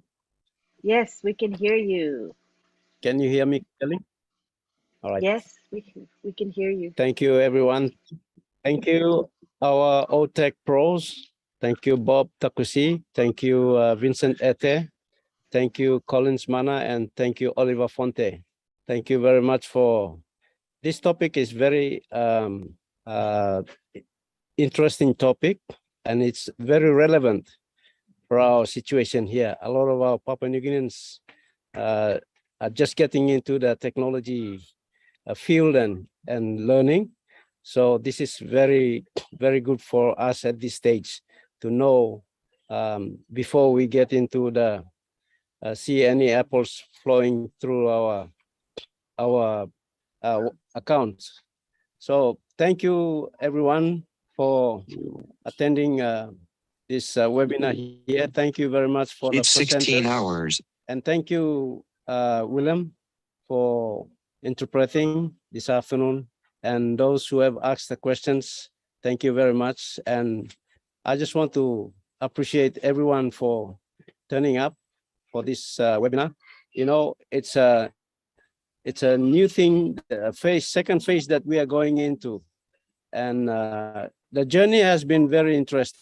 Yes, we can hear you. Can you hear me, Kelly? All right. Yes, we can hear you. Thank you, everyone. Thank you, our OTech pros. Thank you, Bob Takusi. Thank you, Vincent Ete. Thank you, Collins Mana, and thank you, Oliver Fonte. Thank you very much for this topic. Is very interesting topic, and it's very relevant for our situation here. A lot of our Papua New Guineans are just getting into the technology field and learning. So this is very, very good for us at this stage to know before we get into the see any apples flowing through our accounts. So thank you everyone for attending this webinar here. Thank you very much for it's the 16 presenters. hours. And thank you, William, for interpreting this afternoon. And those who have asked the questions, thank you very much. And I just want to appreciate everyone for turning up for this webinar. You know, it's a new thing, second phase that we are going into. And the journey has been very interesting.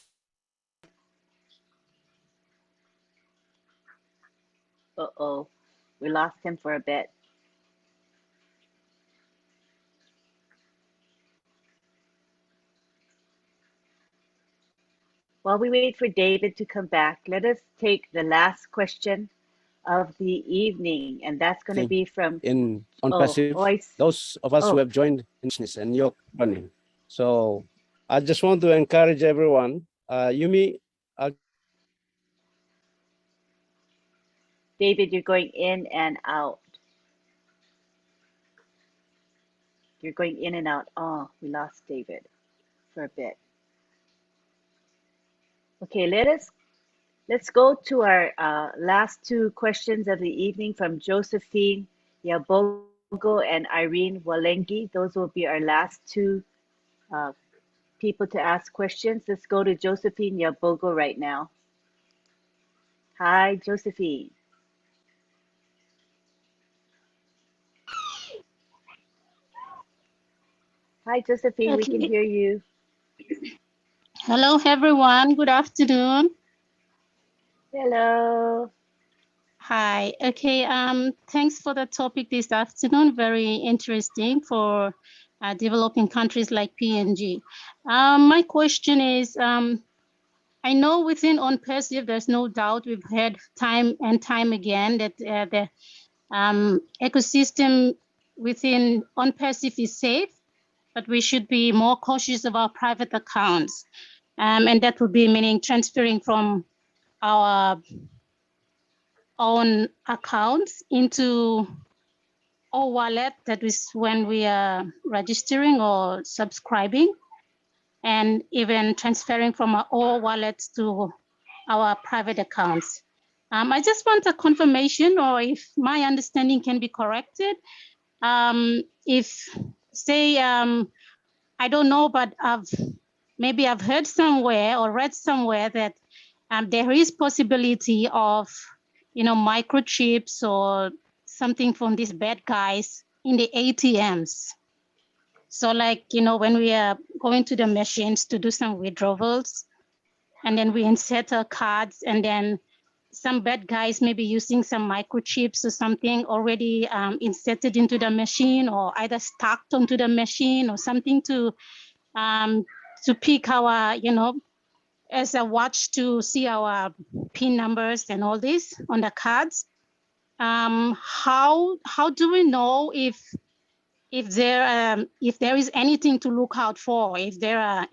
Uh-oh, we lost him for a bit. While we wait for David to come back, let us take the last question of the evening, and that's going to be from in ONPASSIVE, those of us who have joined in business and your running. So I just want to encourage everyone. Yumi, David, you're going in and out. You're going in and out. Oh, we lost David for a bit. Okay, let's go to our last two questions of the evening from Josephine Yabogo and Irene Walengi. Those will be our last two people to ask questions. Let's go to Josephine Yabogo right now. Hi, Josephine. Hi, Josephine, we can hear you. Hello, everyone. Good afternoon. Hello. Hi. Okay. Thanks for the topic this afternoon. Very interesting for developing countries like PNG. My question is, I know within ONPASSIVE, there's no doubt we've heard time and time again that the ecosystem within ONPASSIVE is safe, but we should be more cautious of our private accounts. And that would be meaning transferring from our own accounts into our wallet, that is when we are registering or subscribing, and even transferring from our own wallets to our private accounts. I just want a confirmation, or if my understanding can be corrected. If say, I don't know, but maybe I've heard somewhere or read somewhere that there is possibility of, microchips or something from these bad guys in the ATMs. So like, when we are going to the machines to do some withdrawals, and then we insert our cards, and then some bad guys may be using some microchips or something already inserted into the machine, or either stacked onto the machine or something to pick our, as a watch to see our PIN numbers and all this on the cards. How do we know if there is anything to look out for, if there are,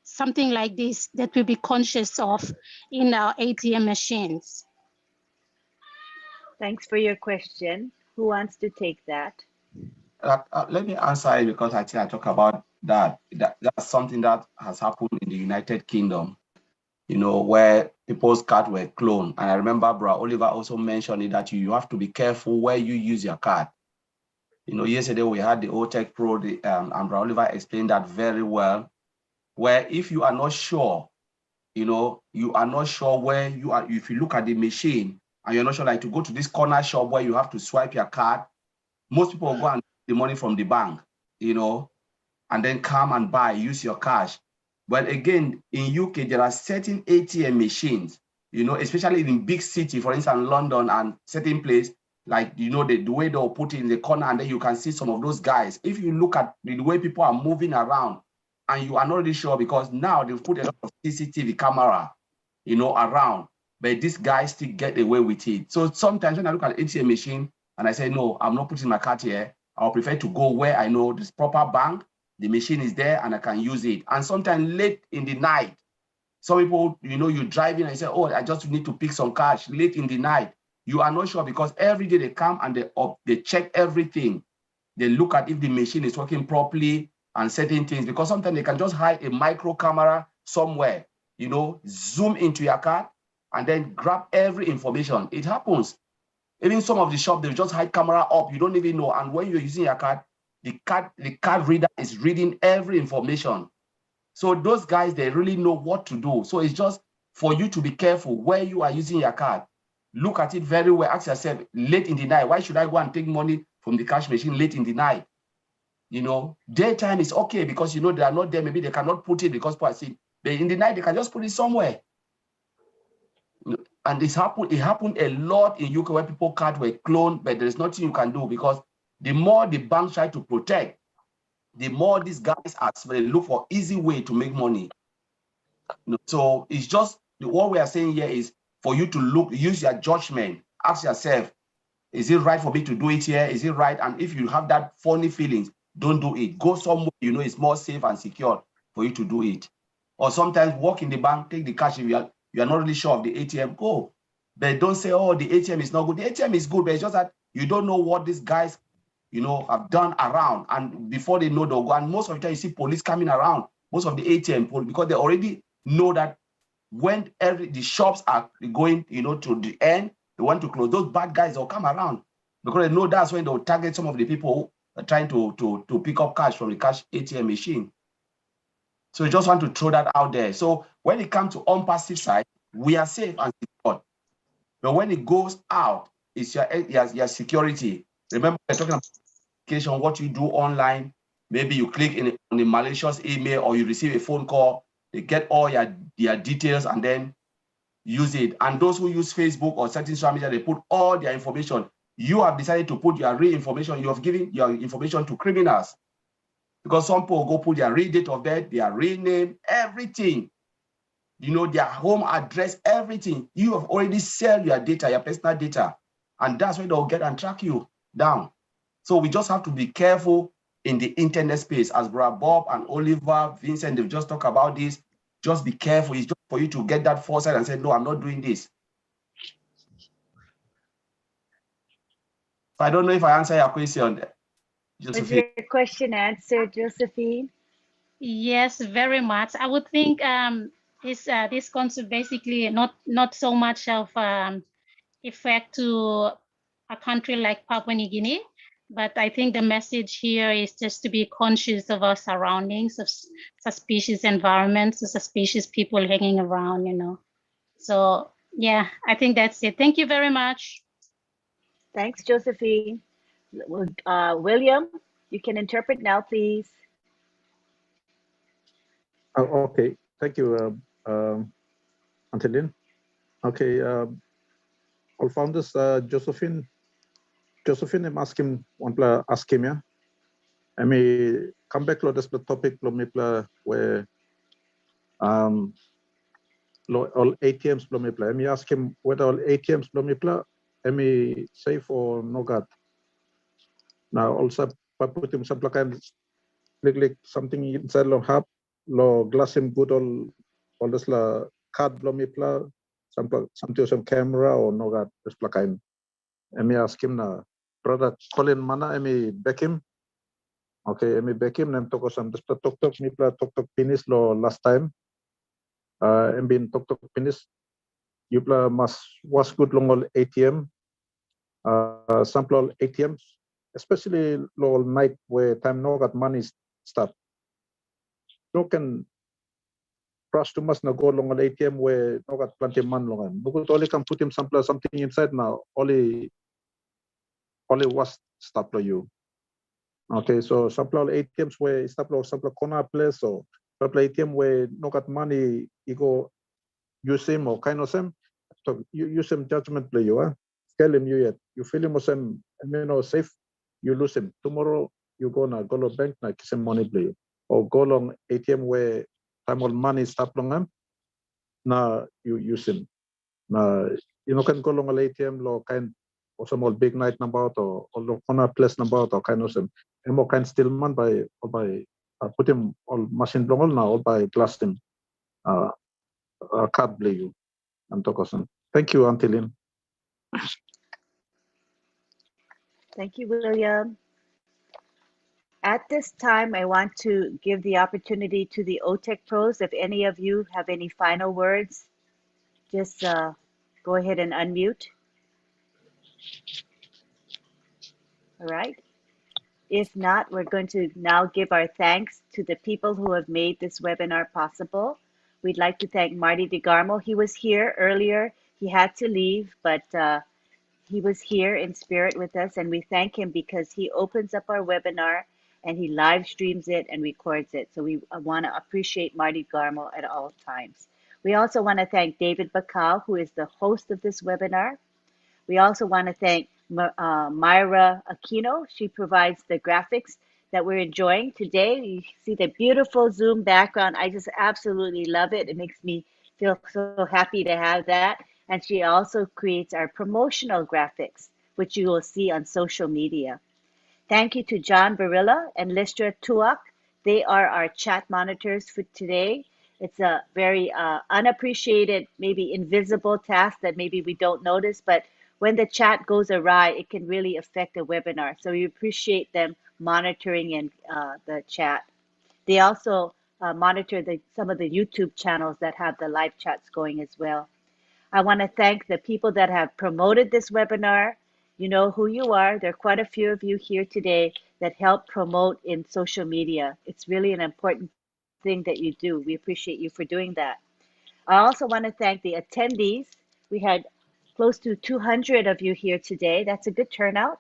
something like this that we'll be conscious of in our ATM machines? Thanks for your question. Who wants to take that? Let me answer it, because I think I talk about that. That's something that has happened in the United Kingdom, where people's cards were cloned. And I remember Bro Oliver also mentioned it, that you have to be careful where you use your card. You know, yesterday we had the OTech Pro, and Oliver explained that very well, where if you are not sure, you know, you are not sure where you are, if you look at the machine and you're not sure, like to go to this corner shop where you have to swipe your card, most people will go and get the money from the bank, you know, and then come and buy, use your cash. But again, in UK, there are certain ATM machines, you know, especially in big city, for instance, London and certain place, like, you know, the way they'll put it in the corner, and then you can see some of those guys. If you look at the way people are moving around, and you are not really sure, because now they've put a lot of CCTV camera, you know, around, but these guys still get away with it. So sometimes when I look at ATM machine and I say, no, I'm not putting my card here, I'll prefer to go where I know this proper bank, the machine is there and I can use it. And sometimes late in the night, some people, you know, you're driving and you say, oh, I just need to pick some cash late in the night. You are not sure, because every day they come and they check everything. They look at if the machine is working properly and certain things, because sometimes they can just hide a micro camera somewhere, you know, zoom into your card and then grab every information. It happens. Even some of the shop, they just hide camera up. You don't even know. And when you're using your card, the card reader is reading every information. So those guys, they really know what to do. So it's just for you to be careful where you are using your card. Look at it very well. Ask yourself, late in the night, why should I go and take money from the cash machine late in the night? You know, daytime is okay because, you know, they are not there. Maybe they cannot put it because people are sick. But in the night, they can just put it somewhere. And it happened a lot in UK where people cards were cloned, but there's nothing you can do, because the more the banks try to protect, the more these guys are, they look for easy way to make money. So it's just, what we are saying here is for you to use your judgment, ask yourself, is it right for me to do it here? Is it right? And if you have that funny feelings, don't do it. Go somewhere you know it's more safe and secure for you to do it. Or sometimes walk in the bank, take the cash. If you are not really sure of the ATM, go. But don't say, oh, the ATM is not good. The ATM is good, but it's just that you don't know what these guys, you know, have done around. And before they know, they'll go. And most of the time you see police coming around, most of the ATM, because they already know that when the shops are going, you know, to the end, they want to close, those bad guys will come around, because they know that's when they'll target some of the people who are trying to pick up cash from the cash ATM machine. So you just want to throw that out there. So when it comes to ONPASSIVE side, we are safe and secure. But when it goes out, it's your security. Remember, we're talking about what you do online. Maybe you click on a malicious email, or you receive a phone call, they get all your details and then use it. And those who use Facebook or certain social media, they put all their information. You have decided to put your real information. You have given your information to criminals, because some people go put their real date of birth, their real name, everything, you know, their home address, everything. You have already sold your data, your personal data, and that's where they'll get and track you down. So we just have to be careful in the internet space. As Brother Bob and Oliver, Vincent, they've just talked about this. Just be careful. It's just for you to get that foresight and say, no, I'm not doing this. So I don't know if I answer your question, Josephine. Was your question answered, Josephine? Yes, very much. I would think this concept basically not so much of effect to a country like Papua New Guinea, but I think the message here is just to be conscious of our surroundings, of suspicious environments, suspicious people hanging around, you know. So yeah, I think that's it. Thank you very much. Thanks, Josephine. William, you can interpret now, please. Okay, thank you, Antelin. Okay, all founders, Josephine, I'm asking ya. I may come back to this topic where all ATMs I may ask him whether all ATMs I may safe or no god. Now also put him some like something inside lo hub lo glass him good all this la card some camera or no god this plakain. I may ask him na brother Colin mana I may back him. Okay, I may back him and talk some this talk finish lo last time. And been talk finish. You must was good long all ATM. Sample all ATMs. especially low night where time no got money stuff. No can rush to must na go long on ATM where no got plenty of money long. Because only can put him something inside now. Only was stop you. Okay, so supply ATMs where supply corner place or supply ATM where no got money, you go use him or kind of him. So you use him judgment play you, tell him you yet. You feel him or some safe, you lose him. Tomorrow you go to bank na kiss him money play you. Or go long ATM where time on money stop long him. Na you use him. Na you can go long ATM lo kind or some old big night number or corner place number or kind of some. And more kind still man by put him all machine long now or by glass him card play you and talk us. Thank you, Antilin. Thank you, William. At this time, I want to give the opportunity to the OTEC pros. If any of you have any final words, just go ahead and unmute. All right. If not, we're going to now give our thanks to the people who have made this webinar possible. We'd like to thank Marty DeGarmo. He was here earlier. He had to leave, but he was here in spirit with us, and we thank him because he opens up our webinar and he live streams it and records it. So we want to appreciate Marty DeGarmo at all times. We also want to thank David Bakau, who is the host of this webinar. We also want to thank Myra Aquino. She provides the graphics that we're enjoying today. You see the beautiful Zoom background. I just absolutely love it. It makes me feel so happy to have that. And she also creates our promotional graphics, which you will see on social media. Thank you to John Barilla and Listra Tuak. They are our chat monitors for today. It's a very unappreciated, maybe invisible task that maybe we don't notice, but when the chat goes awry, it can really affect a webinar. So we appreciate them monitoring in the chat. They also monitor some of the YouTube channels that have the live chats going as well. I want to thank the people that have promoted this webinar. You know who you are. There are quite a few of you here today that help promote in social media. It's really an important thing that you do. We appreciate you for doing that. I also want to thank the attendees. We had close to 200 of you here today. That's a good turnout.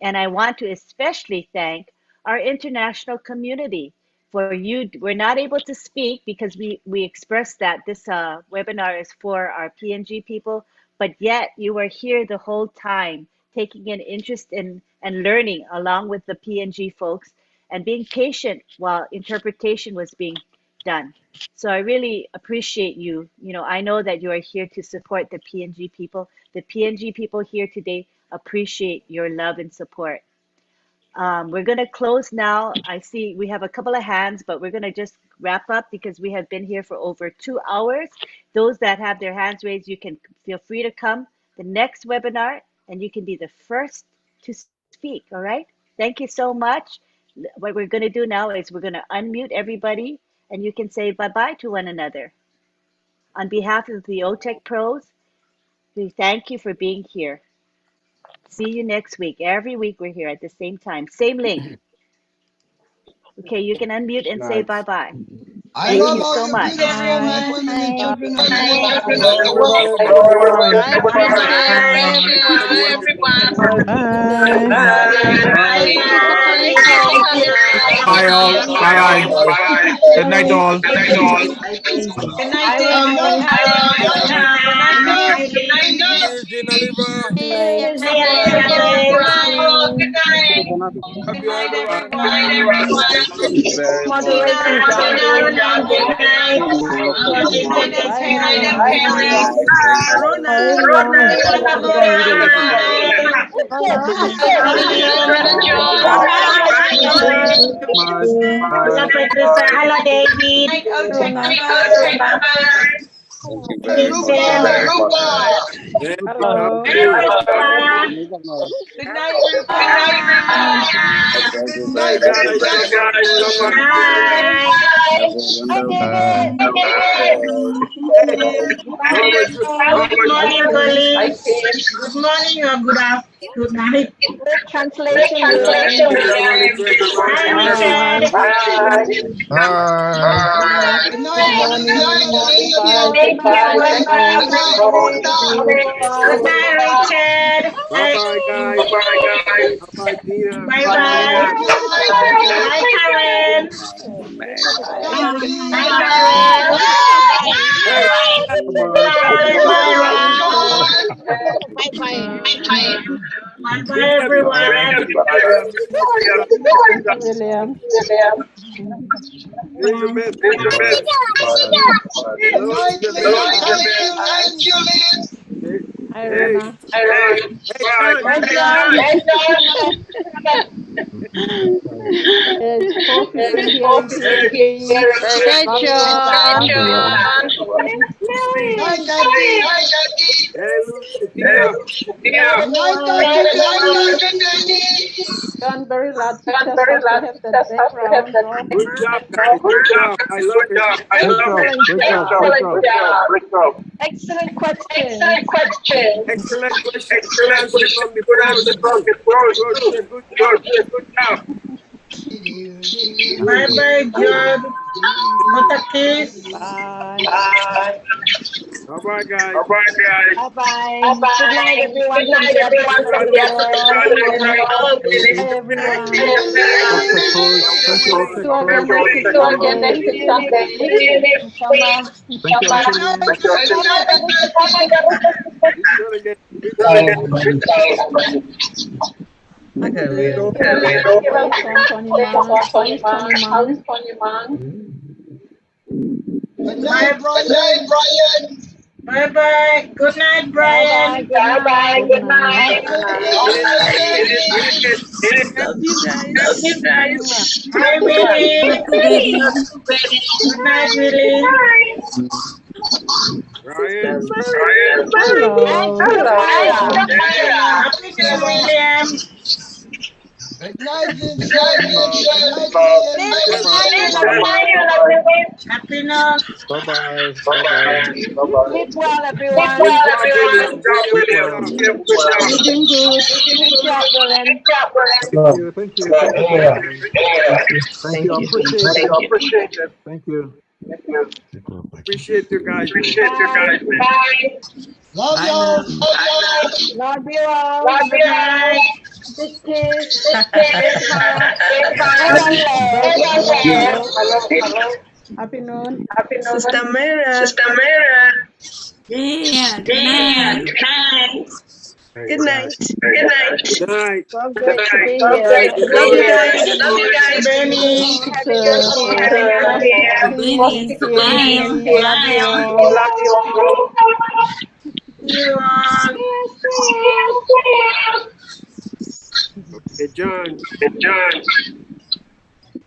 And I want to especially thank our international community. For you, we're not able to speak because we expressed that this webinar is for our PNG people, but yet you are here the whole time, taking an interest in and learning along with the PNG folks and being patient while interpretation was being done. So I really appreciate you. You know, I know that you are here to support the PNG people. The PNG people here today appreciate your love and support. We're going to close now. I see we have a couple of hands, but we're going to just wrap up because we have been here for over 2 hours. Those that have their hands raised, you can feel free to come the next webinar and you can be the first to speak. All right. Thank you so much. What we're going to do now is we're going to unmute everybody and you can say bye-bye to one another. On behalf of the OTEC pros, we thank you for being here. See you next week. Every week we're here at the same time. Same link. Okay, you can unmute and say bye-bye. I Thank love you all so you much. beautiful men, women, and children of the world. Everybody, good morning. Bye, everyone. Thank you for connecting. Bye all. Bye. Good night all. Good night, David. Good night, Dove. Cheers, Gina Liver. Cheers, everyone. Good night. Love Good you night, everyone. everyone. Gina, Gina, good night. Good night, Terry. Good night. Rona, good night. Brother Joe. Hello, David. Night, OTEC members. Thank you very much. Rupa. Hey, Hello. how are you? Good night, everyone. Good night, guys. Good Bye. night. Good morning, colleagues. Good morning or good night. Great translation, Liam. Bye, Richard. Bye. Good night, Good morning. Bye. Good Good night. night. Thank you. Thank you. Good Bye. night, Richard. Bye-bye, guys. Bye-bye, Tina. Bye Bye-bye. bye. Bye, Karen. Bye. Bye, Karen. Hey, bye-bye. Bye, Myra. Bye. Bye bye, William, everyone. William, Thank you, William. see you, man. Bye. Bye. Good Hello, night, Isabel. Lynn. Thank you, Lynn. Hey, Hi, hey, Rena. hey, John. Bye, John. It's 4:50 here in PNG. Bye, Love you John. all. Good night, Bye. Daddy. Hey, Lucy, Tina. Bye, Good night, everyone. Dr. Danny. John, very loud pictures have to have that background off. Good job, guys. Good job. I love it. Excellent job. Excellent question. Excellent question. Good answer from the pros. Good job. Bye bye, John. Motakis. Bye. Bye-bye, guys. Bye-bye. Good night, everyone from the other side of the world. Bye, everyone. Thank you, Dr. Lynn. Cruz. Thank you, See Dr. you again Cruz. next Sunday. See you next week, inshallah. Thank you, Good Auntie night, Lynn. It's gonna get good. Good Bye, night, Brian. bye bye. Good night, Brian. Good night. Good night. Love you guys. Bye, Willie. Good night, Willie. Ryan. Hello. Happy New William. Good night, Vincent. Good night, Lynn. Happy New. Bye-bye. Sleep well, everyone. Good job, William. William, good job. You're doing good. Good job, Dylan. Thank you. Thank you. Appreciate it. Thank you. Appreciate you guys. Bye. Love y'all. Love you all. Good night. Big kiss. Big hug. Hello. Happy noon. Sister Mira. Yeah, good night. Good night. Good night. So great to be here. Love you guys. Benny. Benny, bye. Love you all. You all. Okay, John.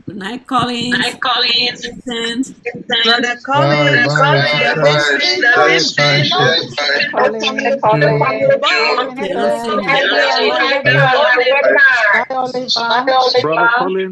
Good night, Collins. Vincent. Brother Bye. Collins. Bye. Bye, Olive. Bye, Oliver. Brother Colin.